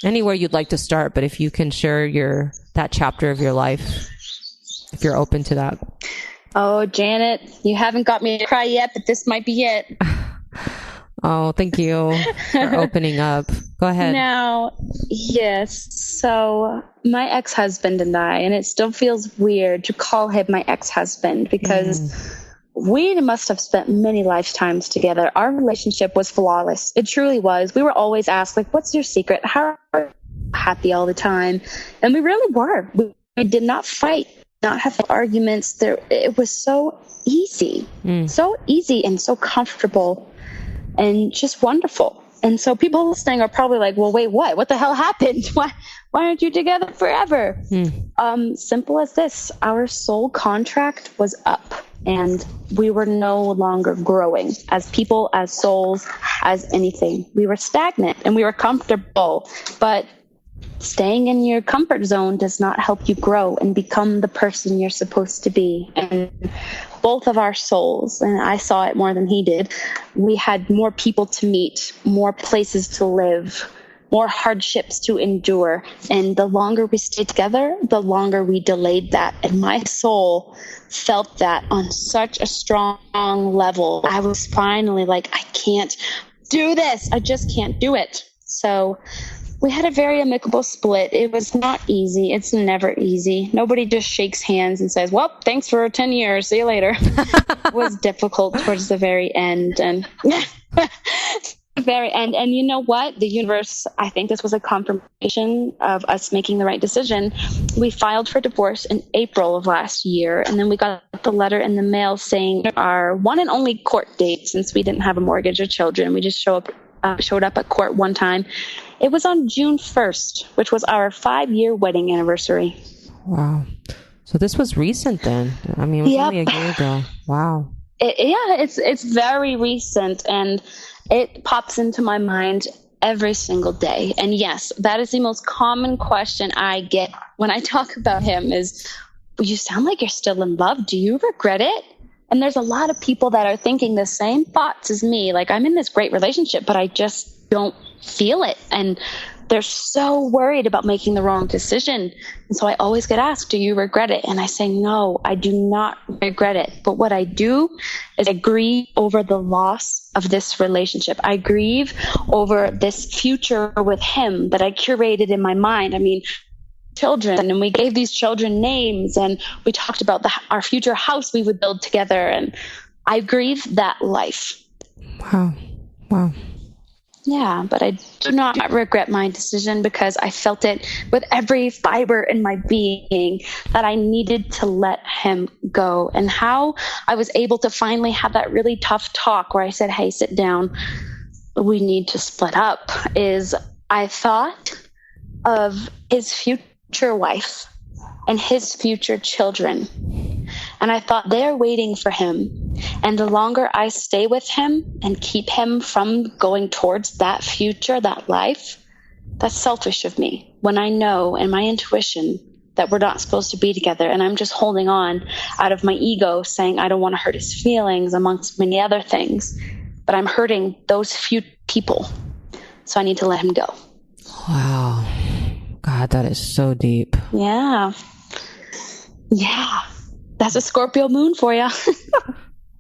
Speaker 1: anywhere you'd like to start, but if you can share that chapter of your life, if you're open to that.
Speaker 2: Oh, Janet, you haven't got me to cry yet, but this might be it.
Speaker 1: Oh, thank you for opening up. Go ahead.
Speaker 2: Now, yes. So my ex-husband and I, and it still feels weird to call him my ex-husband because we must have spent many lifetimes together. Our relationship was flawless. It truly was. We were always asked, like, what's your secret? How are you happy all the time? And we really were. We did not fight, not have arguments. It was so easy and so comfortable and just wonderful. And so people listening are probably like, well, wait, what? What the hell happened? Why aren't you together forever? Simple as this. Our soul contract was up and we were no longer growing as people, as souls, as anything. We were stagnant and we were comfortable, but staying in your comfort zone does not help you grow and become the person you're supposed to be. And both of our souls, and I saw it more than he did, we had more people to meet, more places to live, more hardships to endure. And the longer we stayed together, the longer we delayed that. And my soul felt that on such a strong level. I was finally like, I can't do this. I just can't do it. So we had a very amicable split. It was not easy. It's never easy. Nobody just shakes hands and says, well, thanks for 10 years. See you later. It was difficult towards the very end. And very end. And you know what? The universe, I think this was a confirmation of us making the right decision. We filed for divorce in April of last year. And then we got the letter in the mail saying our one and only court date, since we didn't have a mortgage or children. We just showed up at court one time. It was on June 1st, which was our 5-year wedding anniversary.
Speaker 1: Wow. So this was recent then. I mean, it was only a year ago. Wow.
Speaker 2: It's very recent, and it pops into my mind every single day. And yes, that is the most common question I get when I talk about him is, you sound like you're still in love. Do you regret it? And there's a lot of people that are thinking the same thoughts as me. Like, I'm in this great relationship, but I just don't feel it. And they're so worried about making the wrong decision. And so I always get asked, do you regret it? And I say, no, I do not regret it. But what I do is I grieve over the loss of this relationship. I grieve over this future with him that I curated in my mind. I mean, children, and we gave these children names, and we talked about our future house we would build together. And I grieve that life.
Speaker 1: Wow.
Speaker 2: Yeah, but I do not regret my decision because I felt it with every fiber in my being that I needed to let him go. And how I was able to finally have that really tough talk where I said, hey, sit down, we need to split up, is I thought of his future wife and his future children. And I thought, they're waiting for him. And the longer I stay with him and keep him from going towards that future, that life, that's selfish of me. When I know in my intuition that we're not supposed to be together, and I'm just holding on out of my ego saying I don't want to hurt his feelings amongst many other things, but I'm hurting those few people. So I need to let him go.
Speaker 1: Wow. God, that is so deep.
Speaker 2: Yeah. That's a Scorpio moon for you.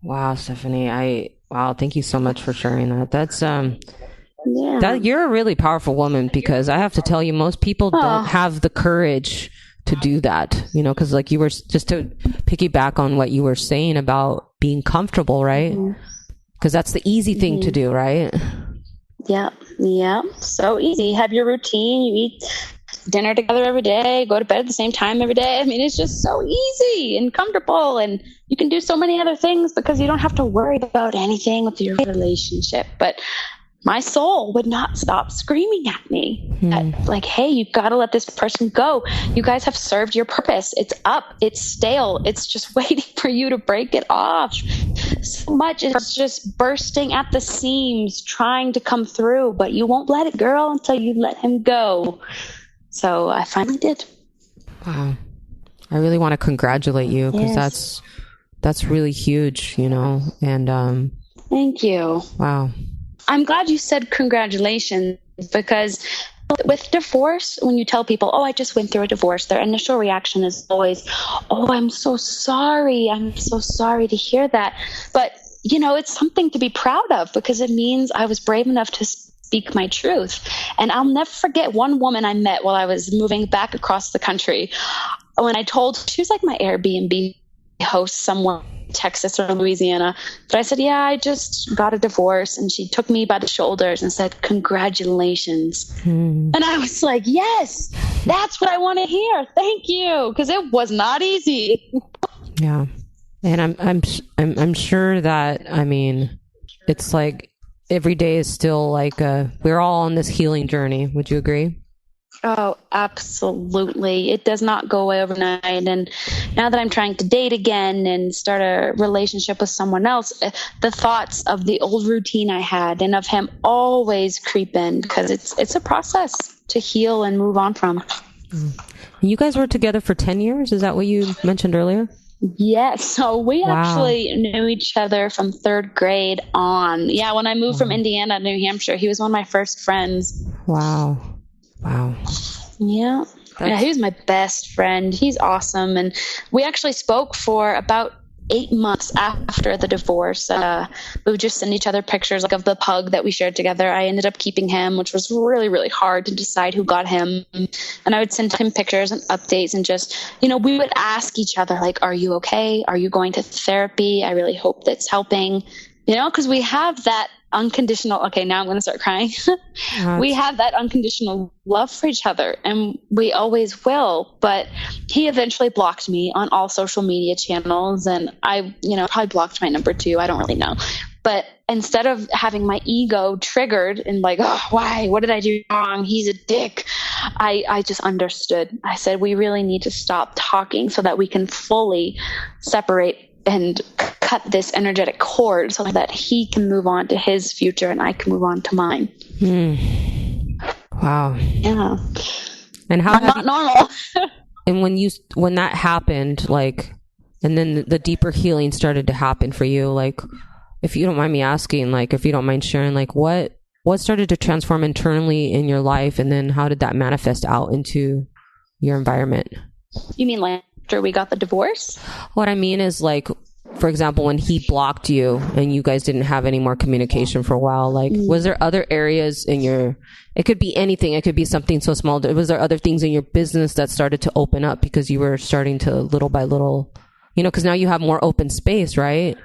Speaker 1: Wow, Stephanie. Thank you so much for sharing that. That's you're a really powerful woman, because I have to tell you, most people don't have the courage to do that, because like you were, just to piggyback on what you were saying about being comfortable, right? Because that's the easy thing to do, right?
Speaker 2: Yeah. So easy. Have your routine. You eat dinner together every day, go to bed at the same time every day. I mean, it's just so easy and comfortable, and you can do so many other things because you don't have to worry about anything with your relationship. But my soul would not stop screaming at me that, like, hey, you've got to let this person go. You guys have served your purpose. It's up. It's stale. It's just waiting for you to break it off. So much is just bursting at the seams, trying to come through, but you won't let it, girl, until you let him go. So I finally did.
Speaker 1: Wow. I really want to congratulate you, because that's really huge, and
Speaker 2: thank you.
Speaker 1: Wow.
Speaker 2: I'm glad you said congratulations, because with divorce, when you tell people, oh, I just went through a divorce, their initial reaction is always, oh, I'm so sorry. I'm so sorry to hear that. But, it's something to be proud of because it means I was brave enough to speak my truth. And I'll never forget one woman I met while I was moving back across the country. When I told, she was like my Airbnb host somewhere in Texas or Louisiana. But I said, yeah, I just got a divorce. And she took me by the shoulders and said, congratulations. And I was like, yes, that's what I want to hear. Thank you. Because it was not easy.
Speaker 1: Yeah. And I'm sure that, it's like every day is still like we're all on this healing journey. Would you agree?
Speaker 2: Oh, absolutely. It does not go away overnight. And now that I'm trying to date again and start a relationship with someone else, the thoughts of the old routine I had and of him always creep in because it's a process to heal and move on from.
Speaker 1: You guys were together for 10 years? Is that what you mentioned earlier?
Speaker 2: Yes. So we actually knew each other from third grade on. Yeah. When I moved from Indiana to New Hampshire, he was one of my first friends.
Speaker 1: Wow. Yeah.
Speaker 2: He was my best friend. He's awesome. And we actually spoke for about 8 months after the divorce. We would just send each other pictures of the pug that we shared together. I ended up keeping him, which was really, really hard to decide who got him. And I would send him pictures and updates and just, we would ask each other, like, are you okay? Are you going to therapy? I really hope that's helping. Because we have that unconditional, okay, now I'm going to start crying. We have that unconditional love for each other and we always will. But he eventually blocked me on all social media channels and I, probably blocked my number too. I don't really know. But instead of having my ego triggered and like, oh, why? What did I do wrong? He's a dick. I just understood. I said, we really need to stop talking so that we can fully separate and cut this energetic cord so that he can move on to his future and I can move on to mine.
Speaker 1: Wow.
Speaker 2: Yeah.
Speaker 1: And how
Speaker 2: I'm not normal.
Speaker 1: And when that happened, like, and then the deeper healing started to happen for you, like, if you don't mind me asking, like, if you don't mind sharing, like, what started to transform internally in your life, and then how did that manifest out into your environment?
Speaker 2: You mean like after we got the divorce?
Speaker 1: What I mean is, like, for example, when he blocked you and you guys didn't have any more communication for a while, like, was there other areas in it could be anything, it could be something so small. Was there other things in your business that started to open up because you were starting to little by little, because now you have more open space, right?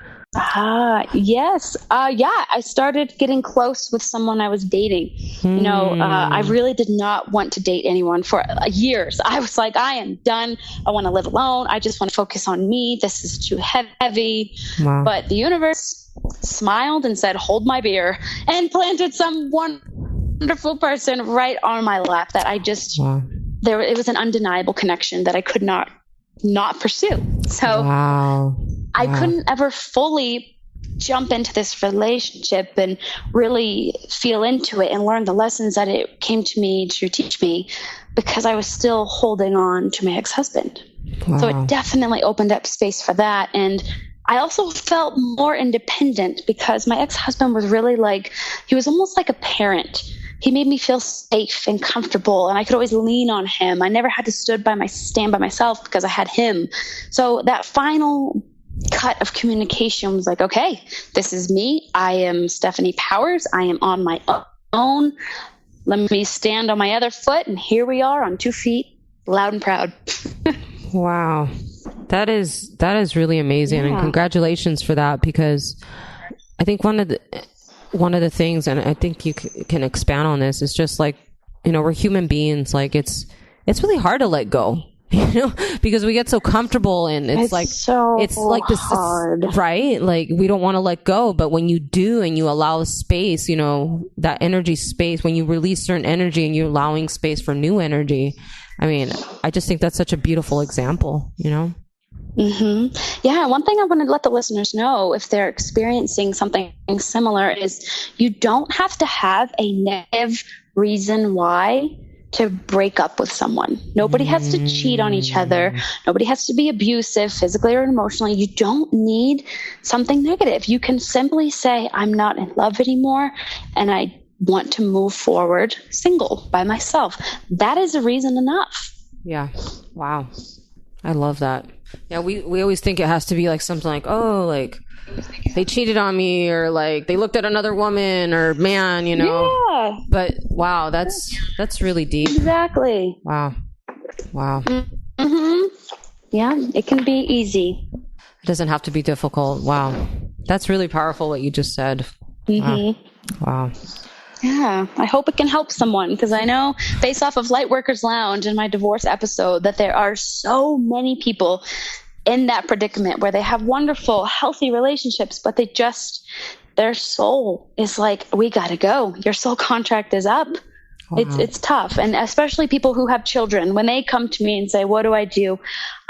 Speaker 2: Yes. I started getting close with someone I was dating. I really did not want to date anyone for years. I was like, I am done. I want to live alone. I just want to focus on me. This is too heavy. Wow. But the universe smiled and said, hold my beer, and planted some wonderful person right on my lap that I just, it was an undeniable connection that I could not pursue. So I couldn't ever fully jump into this relationship and really feel into it and learn the lessons that it came to me to teach me because I was still holding on to my ex-husband. Wow. So it definitely opened up space for that. And I also felt more independent because my ex-husband was really he was almost like a parent. He made me feel safe and comfortable, and I could always lean on him. I never had to stand by myself because I had him. So that final cut of communication was like, okay, this is me. I am Stephanie Powers. I am on my own. Let me stand on my other foot, and here we are on 2 feet, loud and proud.
Speaker 1: Wow. That is really amazing. Yeah. And congratulations for that, because I think one of the things, and I think you can expand on this, is just like, we're human beings. Like it's really hard to let go, because we get so comfortable, and it's like this hard, right? Like we don't want to let go, but when you do and you allow space, that energy space, when you release certain energy and you're allowing space for new energy. I mean, I just think that's such a beautiful example,
Speaker 2: Mm-hmm. Yeah. One thing I want to let the listeners know, if they're experiencing something similar, is you don't have to have a negative reason why to break up with someone. Nobody has to cheat on each other. Nobody has to be abusive physically or emotionally. You don't need something negative. You can simply say, I'm not in love anymore, and I want to move forward single by myself. That is a reason enough.
Speaker 1: Yeah. Wow. I love that. Yeah, we always think it has to be like something like, oh, like they cheated on me, or like they looked at another woman or man, you know.
Speaker 2: Yeah.
Speaker 1: But wow, that's really deep.
Speaker 2: Exactly.
Speaker 1: Wow.
Speaker 2: Mm-hmm. Yeah, it can be easy.
Speaker 1: It doesn't have to be difficult. Wow. That's really powerful what you just said.
Speaker 2: Mm-hmm.
Speaker 1: Wow.
Speaker 2: Yeah, I hope it can help someone, because I know, based off of LightWorkers Lounge and my divorce episode, that there are so many people in that predicament where they have wonderful, healthy relationships, but their soul is like, we got to go. Your soul contract is up. Wow. It's tough. And especially people who have children, when they come to me and say, what do?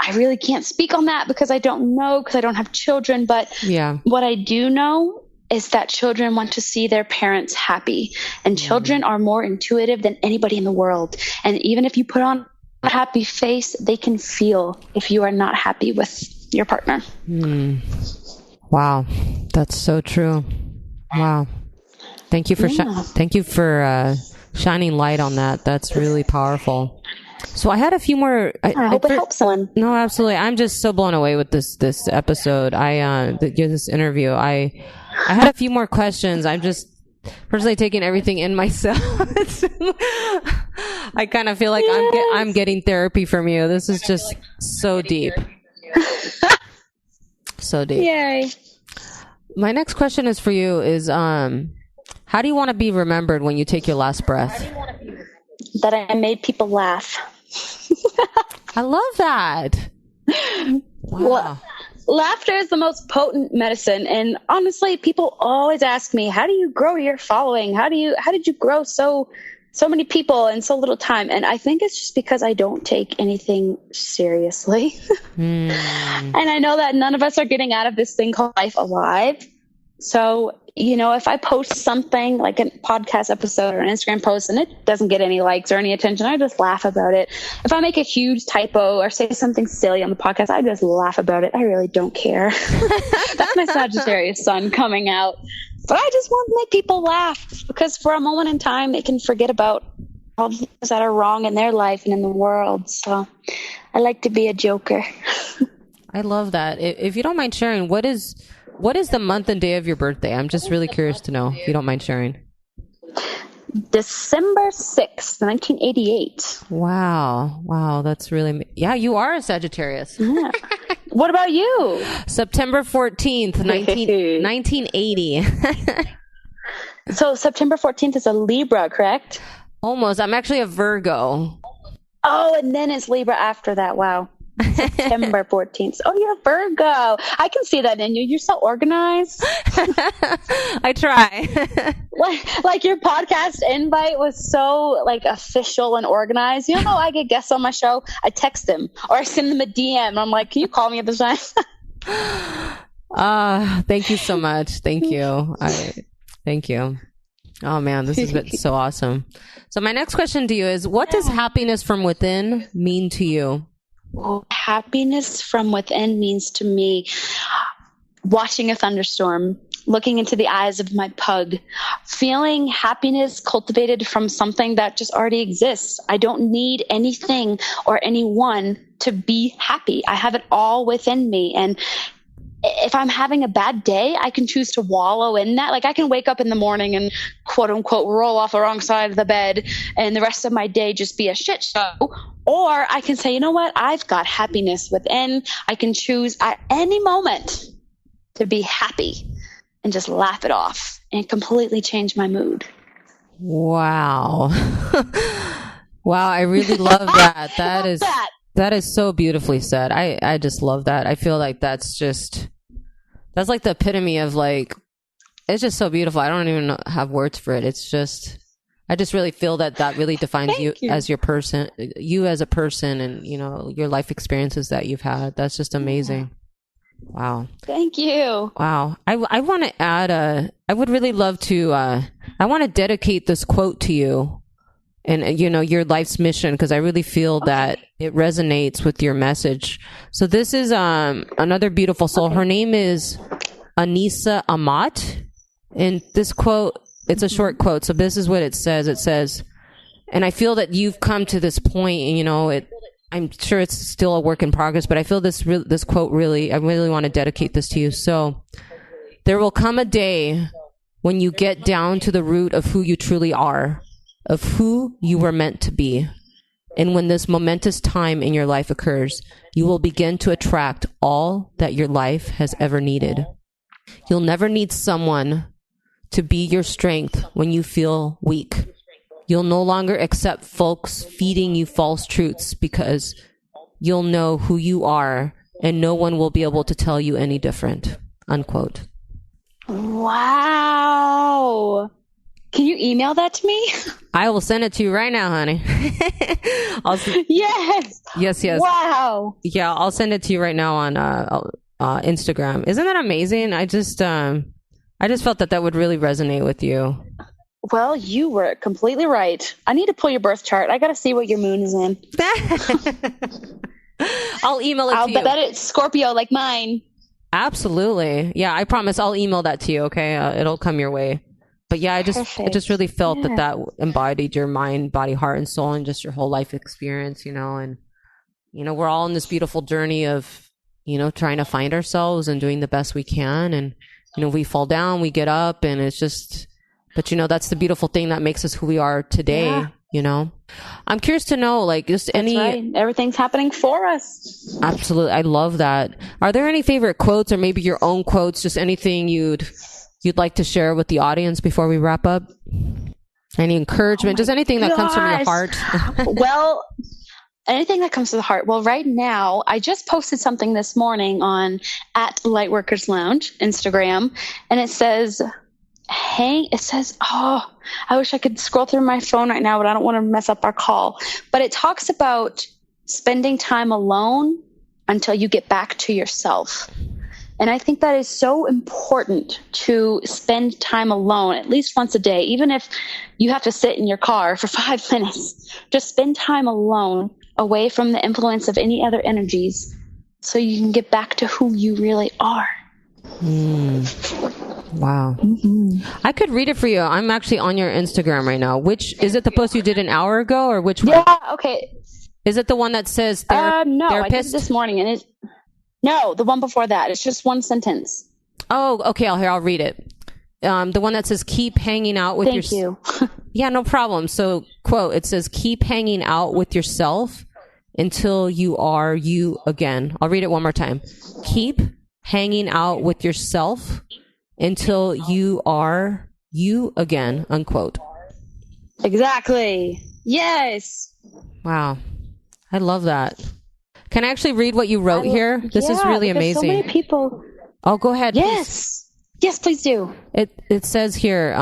Speaker 2: I really can't speak on that because I don't know, because I don't have children. But what I do know is that children want to see their parents happy, and children are more intuitive than anybody in the world. And even if you put on a happy face, they can feel if you are not happy with your partner.
Speaker 1: Wow. That's so true. Wow. Thank you for shining light on that. That's really powerful. So I had a few more.
Speaker 2: I hope it helps someone.
Speaker 1: No, absolutely. I'm just so blown away with this episode. This interview. I had a few more questions. I'm just personally taking everything in myself. I kind of feel like I'm getting therapy from you. This is just so deep. So deep.
Speaker 2: Yay.
Speaker 1: My next question is for you is, how do you want to be remembered when you take your last breath?
Speaker 2: That I made people laugh.
Speaker 1: I love that. Wow.
Speaker 2: Well, laughter is the most potent medicine. And honestly, people always ask me, how do you grow your following? How did you grow so many people in so little time? And I think it's just because I don't take anything seriously. And I know that none of us are getting out of this thing called life alive. So, if I post something like a podcast episode or an Instagram post and it doesn't get any likes or any attention, I just laugh about it. If I make a huge typo or say something silly on the podcast, I just laugh about it. I really don't care. That's my Sagittarius sun coming out. But I just want to make people laugh, because for a moment in time, they can forget about all the things that are wrong in their life and in the world. So I like to be a joker.
Speaker 1: I love that. If you don't mind sharing, what is the month and day of your birthday? I'm just really curious to know, if you don't mind sharing.
Speaker 2: December 6th, 1988.
Speaker 1: Wow. That's really... Yeah, you are a Sagittarius.
Speaker 2: Yeah. What about you?
Speaker 1: September 14th, 1980.
Speaker 2: So September 14th is a Libra, correct?
Speaker 1: Almost. I'm actually a Virgo.
Speaker 2: Oh, and then it's Libra after that. Wow. September 14th. Oh, you're a Virgo. I can see that in you. You're so organized.
Speaker 1: I try.
Speaker 2: like your podcast invite was so official and organized. I get guests on my show. I text them or I send them a DM. I'm like, can you call me at this time?
Speaker 1: Thank you so much. Thank you. Thank you. Oh man, this has been so awesome. So my next question to you is, what does happiness from within mean to you?
Speaker 2: Happiness from within means to me watching a thunderstorm, looking into the eyes of my pug, feeling happiness cultivated from something that just already exists. I don't need anything or anyone to be happy. I have it all within me. And if I'm having a bad day, I can choose to wallow in that. I can wake up in the morning and quote unquote roll off the wrong side of the bed and the rest of my day just be a shit show. Or I can say, you know what? I've got happiness within. I can choose at any moment to be happy and just laugh it off and completely change my mood.
Speaker 1: Wow. Wow. I really love that. That is so beautifully said. I just love that. I feel like that's like the epitome of it's just so beautiful. I don't even have words for it. I just really feel that really defines you as your person, you as a person, and your life experiences that you've had. That's just amazing. Wow.
Speaker 2: Thank you.
Speaker 1: Wow. I want to add I would really love to I want to dedicate this quote to you and your life's mission, because I really feel that it resonates with your message. So this is another beautiful soul. Her name is Anissa Amat, and this quote it's a short quote. So this is what it says. It says, and I feel that you've come to this point, and, you know, I'm sure it's still a work in progress, but I feel this quote really, I really want to dedicate this to you. So, there will come a day when you get down to the root of who you truly are, of who you were meant to be. And when this momentous time in your life occurs, you will begin to attract all that your life has ever needed. You'll never need someone to be your strength when you feel weak. You'll no longer accept folks feeding you false truths, because you'll know who you are and no one will be able to tell you any different. Unquote.
Speaker 2: Wow. Can you email that to me?
Speaker 1: I will send it to you right now, honey.
Speaker 2: Yes.
Speaker 1: Yes.
Speaker 2: Wow.
Speaker 1: Yeah, I'll send it to you right now on Instagram. Isn't that amazing? I just felt that would really resonate with you.
Speaker 2: Well, you were completely right. I need to pull your birth chart. I got to see what your moon is in.
Speaker 1: I'll email it to you.
Speaker 2: I'll bet it's Scorpio like mine.
Speaker 1: Absolutely. Yeah, I promise I'll email that to you, okay? It'll come your way. But yeah, I just really felt that embodied your mind, body, heart, and soul, and just your whole life experience, you know. And, you know, we're all on this beautiful journey of, you know, trying to find ourselves and doing the best we can. And, you know, we fall down, we get up, and it's just, but, you know, that's the beautiful thing that makes us who we are today, you know. I'm curious to know, like, just any...
Speaker 2: That's right. Everything's happening for us.
Speaker 1: Absolutely. I love that. Are there any favorite quotes, or maybe your own quotes, just anything you'd like to share with the audience before we wrap up? Any encouragement, just anything that comes from your heart?
Speaker 2: Well, anything that comes to the heart. Well, right now, I just posted something this morning on at LightWorkers Lounge, Instagram, and it says, oh, I wish I could scroll through my phone right now, but I don't want to mess up our call. But it talks about spending time alone until you get back to yourself. And I think that is so important, to spend time alone at least once a day, even if you have to sit in your car for 5 minutes. Just spend time alone, away from the influence of any other energies, so you can get back to who you really are.
Speaker 1: Wow. Mm-hmm. I could read it for you. I'm actually on your Instagram right now. Which is it, the post you did an hour ago, or which one?
Speaker 2: Yeah, okay.
Speaker 1: Is it the one that says
Speaker 2: no,
Speaker 1: therapist?
Speaker 2: I did it this morning, and no, the one before that. It's just one sentence.
Speaker 1: Oh, okay. I'll read it. The one that says, keep hanging out with
Speaker 2: Thank you.
Speaker 1: Yeah, no problem. So, quote, it says, keep hanging out with yourself until you are you again. I'll read it one more time. Keep hanging out with yourself until you are you again, unquote.
Speaker 2: Exactly. Yes.
Speaker 1: Wow. I love that. Can I actually read what you wrote here? This is really amazing.
Speaker 2: So many people.
Speaker 1: Oh, go ahead.
Speaker 2: Yes. Please. Yes, please do.
Speaker 1: It says here,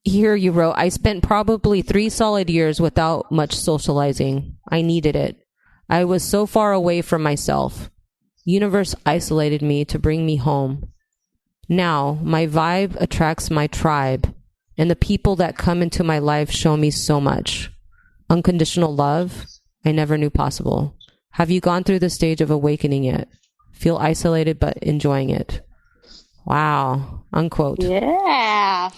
Speaker 1: here you wrote, I spent probably 3 solid years without much socializing. I needed it. I was so far away from myself. Universe isolated me to bring me home. Now, my vibe attracts my tribe, and the people that come into my life show me so much. Unconditional love, I never knew possible. Have you gone through the stage of awakening yet? Feel isolated but enjoying it. Wow. Unquote.
Speaker 2: Yeah.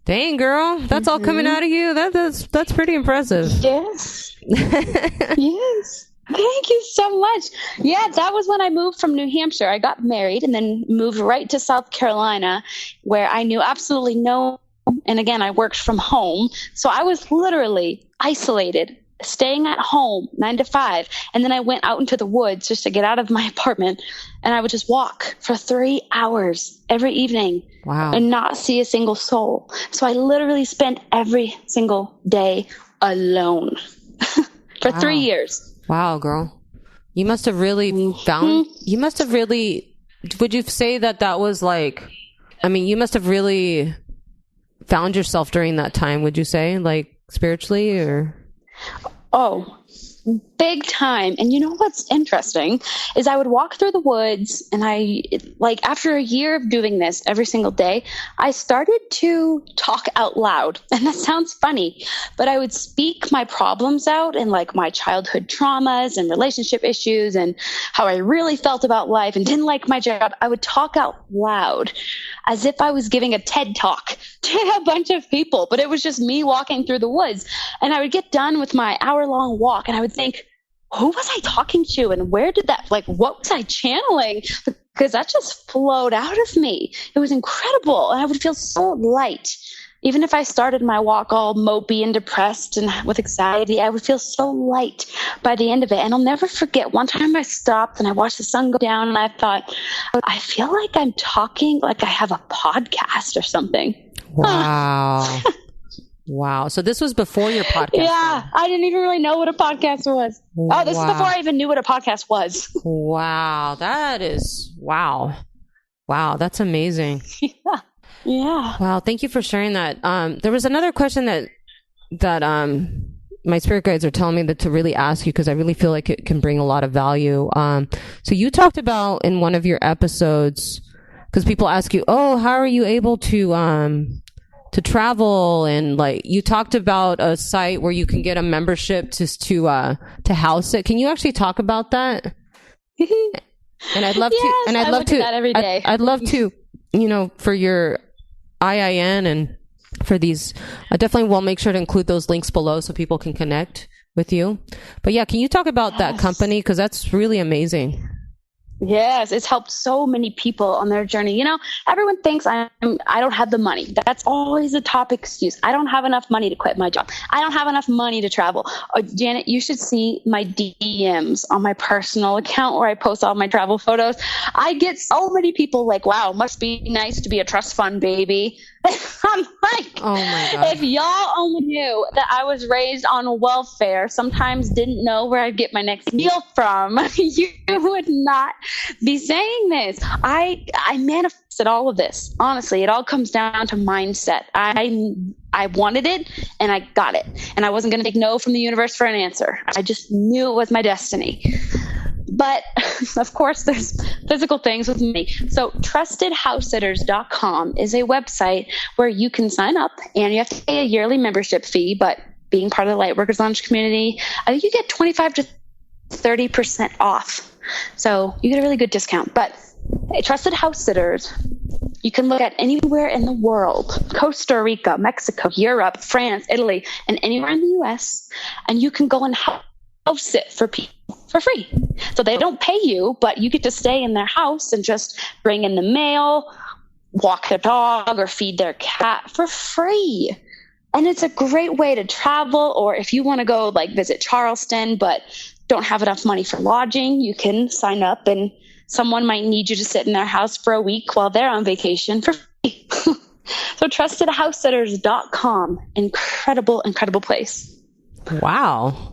Speaker 1: Dang, girl. That's all coming out of you. That's pretty impressive.
Speaker 2: Yes. Yes. Thank you so much. Yeah, that was when I moved from New Hampshire. I got married and then moved right to South Carolina, where I knew absolutely no, and again, I worked from home. So I was literally isolated, staying at home 9 to 5. And then I went out into the woods just to get out of my apartment, and I would just walk for 3 hours every evening.
Speaker 1: Wow.
Speaker 2: And not see a single soul. So I literally spent every single day alone for 3 years.
Speaker 1: Wow, girl. You must have really would you say that was like, I mean, you must have really found yourself during that time, would you say, like spiritually, or?
Speaker 2: Oh, big time. And you know what's interesting is I would walk through the woods, and after a year of doing this every single day, I started to talk out loud. And that sounds funny, but I would speak my problems out, and like my childhood traumas and relationship issues and how I really felt about life and didn't like my job. I would talk out loud as if I was giving a TED talk a bunch of people, but it was just me walking through the woods. And I would get done with my hour-long walk and I would think, who was I talking to? And where did that, like, what was I channeling? Because that just flowed out of me. It was incredible. And I would feel so light. Even if I started my walk all mopey and depressed and with anxiety, I would feel so light by the end of it. And I'll never forget one time I stopped and I watched the sun go down and I thought, I feel like I'm talking like I have a podcast or something.
Speaker 1: Wow. Wow. So this was before your podcast.
Speaker 2: Yeah. I didn't even really know what a podcast was.
Speaker 1: Wow.
Speaker 2: Oh, this is before I even knew what a podcast was.
Speaker 1: Wow. Wow. Wow. That's amazing.
Speaker 2: Yeah. Yeah.
Speaker 1: Wow. Thank you for sharing that. There was another question that my spirit guides are telling me to really ask you, because I really feel like it can bring a lot of value. So you talked about in one of your episodes, because people ask you, oh, how are you able to travel? And like, you talked about a site where you can get a membership to house it. Can you actually talk about that? And I'd love to, and I'd love to, that every day. I'd love to, for your IIN and for these, I definitely will make sure to include those links below so people can connect with you. But yeah, can you talk about that company? Because that's really amazing.
Speaker 2: Yes, it's helped so many people on their journey. Everyone thinks I don't have the money. That's always the top excuse. I don't have enough money to quit my job. I don't have enough money to travel. Oh, Janet, you should see my DMs on my personal account where I post all my travel photos. I get so many people like, wow, must be nice to be a trust fund baby. I'm like, oh my God. If y'all only knew that I was raised on welfare, sometimes didn't know where I'd get my next meal from, you would not be saying this. I manifested all of this. Honestly, it all comes down to mindset. I wanted it and I got it. And I wasn't going to take no from the universe for an answer. I just knew it was my destiny. But of course, there's physical things with me. So trustedhousesitters.com is a website where you can sign up and you have to pay a yearly membership fee. But being part of the LightWorkers Lounge community, I think you get 25 to 30% off. So you get a really good discount. But Trusted House Sitters, you can look at anywhere in the world, Costa Rica, Mexico, Europe, France, Italy, and anywhere in the US. And you can go and house sit for people for free. So they don't pay you, but you get to stay in their house and just bring in the mail, walk their dog, or feed their cat for free. And it's a great way to travel, or if you want to go like visit Charleston but don't have enough money for lodging, you can sign up and someone might need you to sit in their house for a week while they're on vacation for free. So trustedhousesitters.com. Incredible place.
Speaker 1: Wow.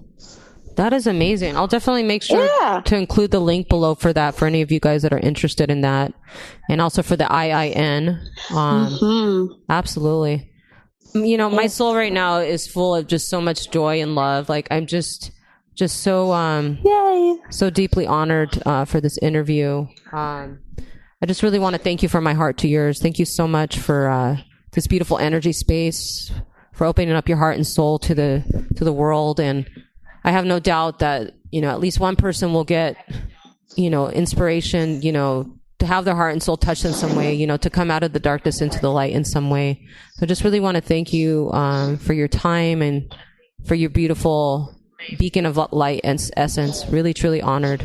Speaker 1: That is amazing. I'll definitely make sure to include the link below for that for any of you guys that are interested in that. And also for the IIN. Absolutely. My soul right now is full of just so much joy and love. Like I'm just so so deeply honored for this interview. I just really want to thank you from my heart to yours. Thank you so much for this beautiful energy space, for opening up your heart and soul to the world. And I have no doubt that, at least one person will get, inspiration, to have their heart and soul touched in some way, to come out of the darkness into the light in some way. So I just really want to thank you for your time and for your beautiful beacon of light and essence. Really, truly honored.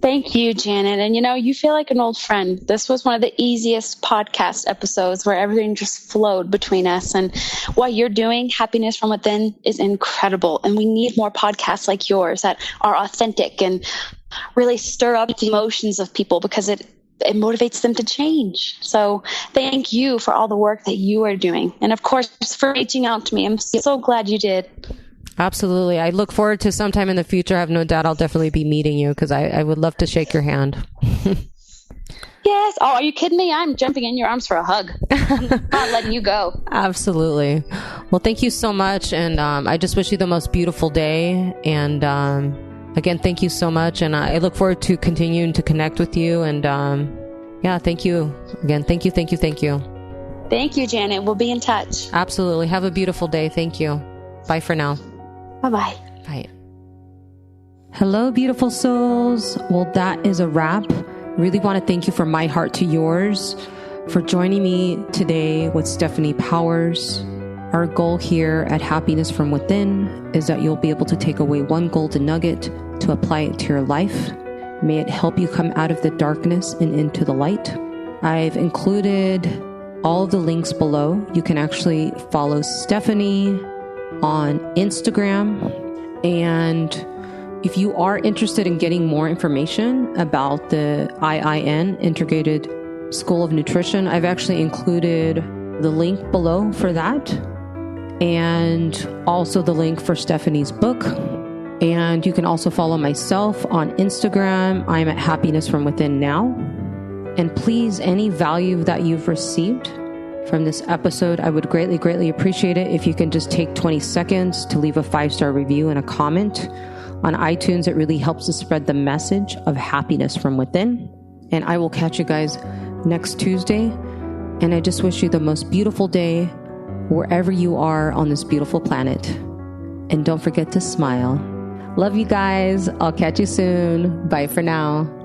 Speaker 2: Thank you, Janet. And you feel like an old friend. This was one of the easiest podcast episodes where everything just flowed between us. And what you're doing, Happiness from Within, is incredible. And we need more podcasts like yours that are authentic and really stir up the emotions of people, because it motivates them to change. So thank you for all the work that you are doing. And of course, for reaching out to me. I'm so glad you did.
Speaker 1: Absolutely. I look forward to sometime in the future. I have no doubt I'll definitely be meeting you, because I would love to shake your hand.
Speaker 2: Yes. Oh, are you kidding me? I'm jumping in your arms for a hug. I'm not letting you go.
Speaker 1: Absolutely. Well, thank you so much. And I just wish you the most beautiful day. And again, thank you so much. And I look forward to continuing to connect with you. And thank you. Again, thank you. Thank you, Janet. We'll be in touch. Absolutely. Have a beautiful day. Thank you. Bye for now.
Speaker 2: Bye-bye.
Speaker 1: Bye. Hello, beautiful souls. Well, that is a wrap. Really want to thank you from my heart to yours for joining me today with Stephanie Powers. Our goal here at Happiness from Within is that you'll be able to take away one golden nugget to apply it to your life. May it help you come out of the darkness and into the light. I've included all of the links below. You can actually follow Stephanie on Instagram. And if you are interested in getting more information about the IIN, Integrated School of Nutrition, I've actually included the link below for that, and also the link for Stephanie's book. And you can also follow myself on Instagram. I'm at Happiness from Within now. And please, any value that you've received from this episode, I would greatly, greatly appreciate it if you can just take 20 seconds to leave a 5-star review and a comment on iTunes. It really helps to spread the message of happiness from within. And I will catch you guys next Tuesday. And I just wish you the most beautiful day wherever you are on this beautiful planet. And don't forget to smile. Love you guys. I'll catch you soon. Bye for now.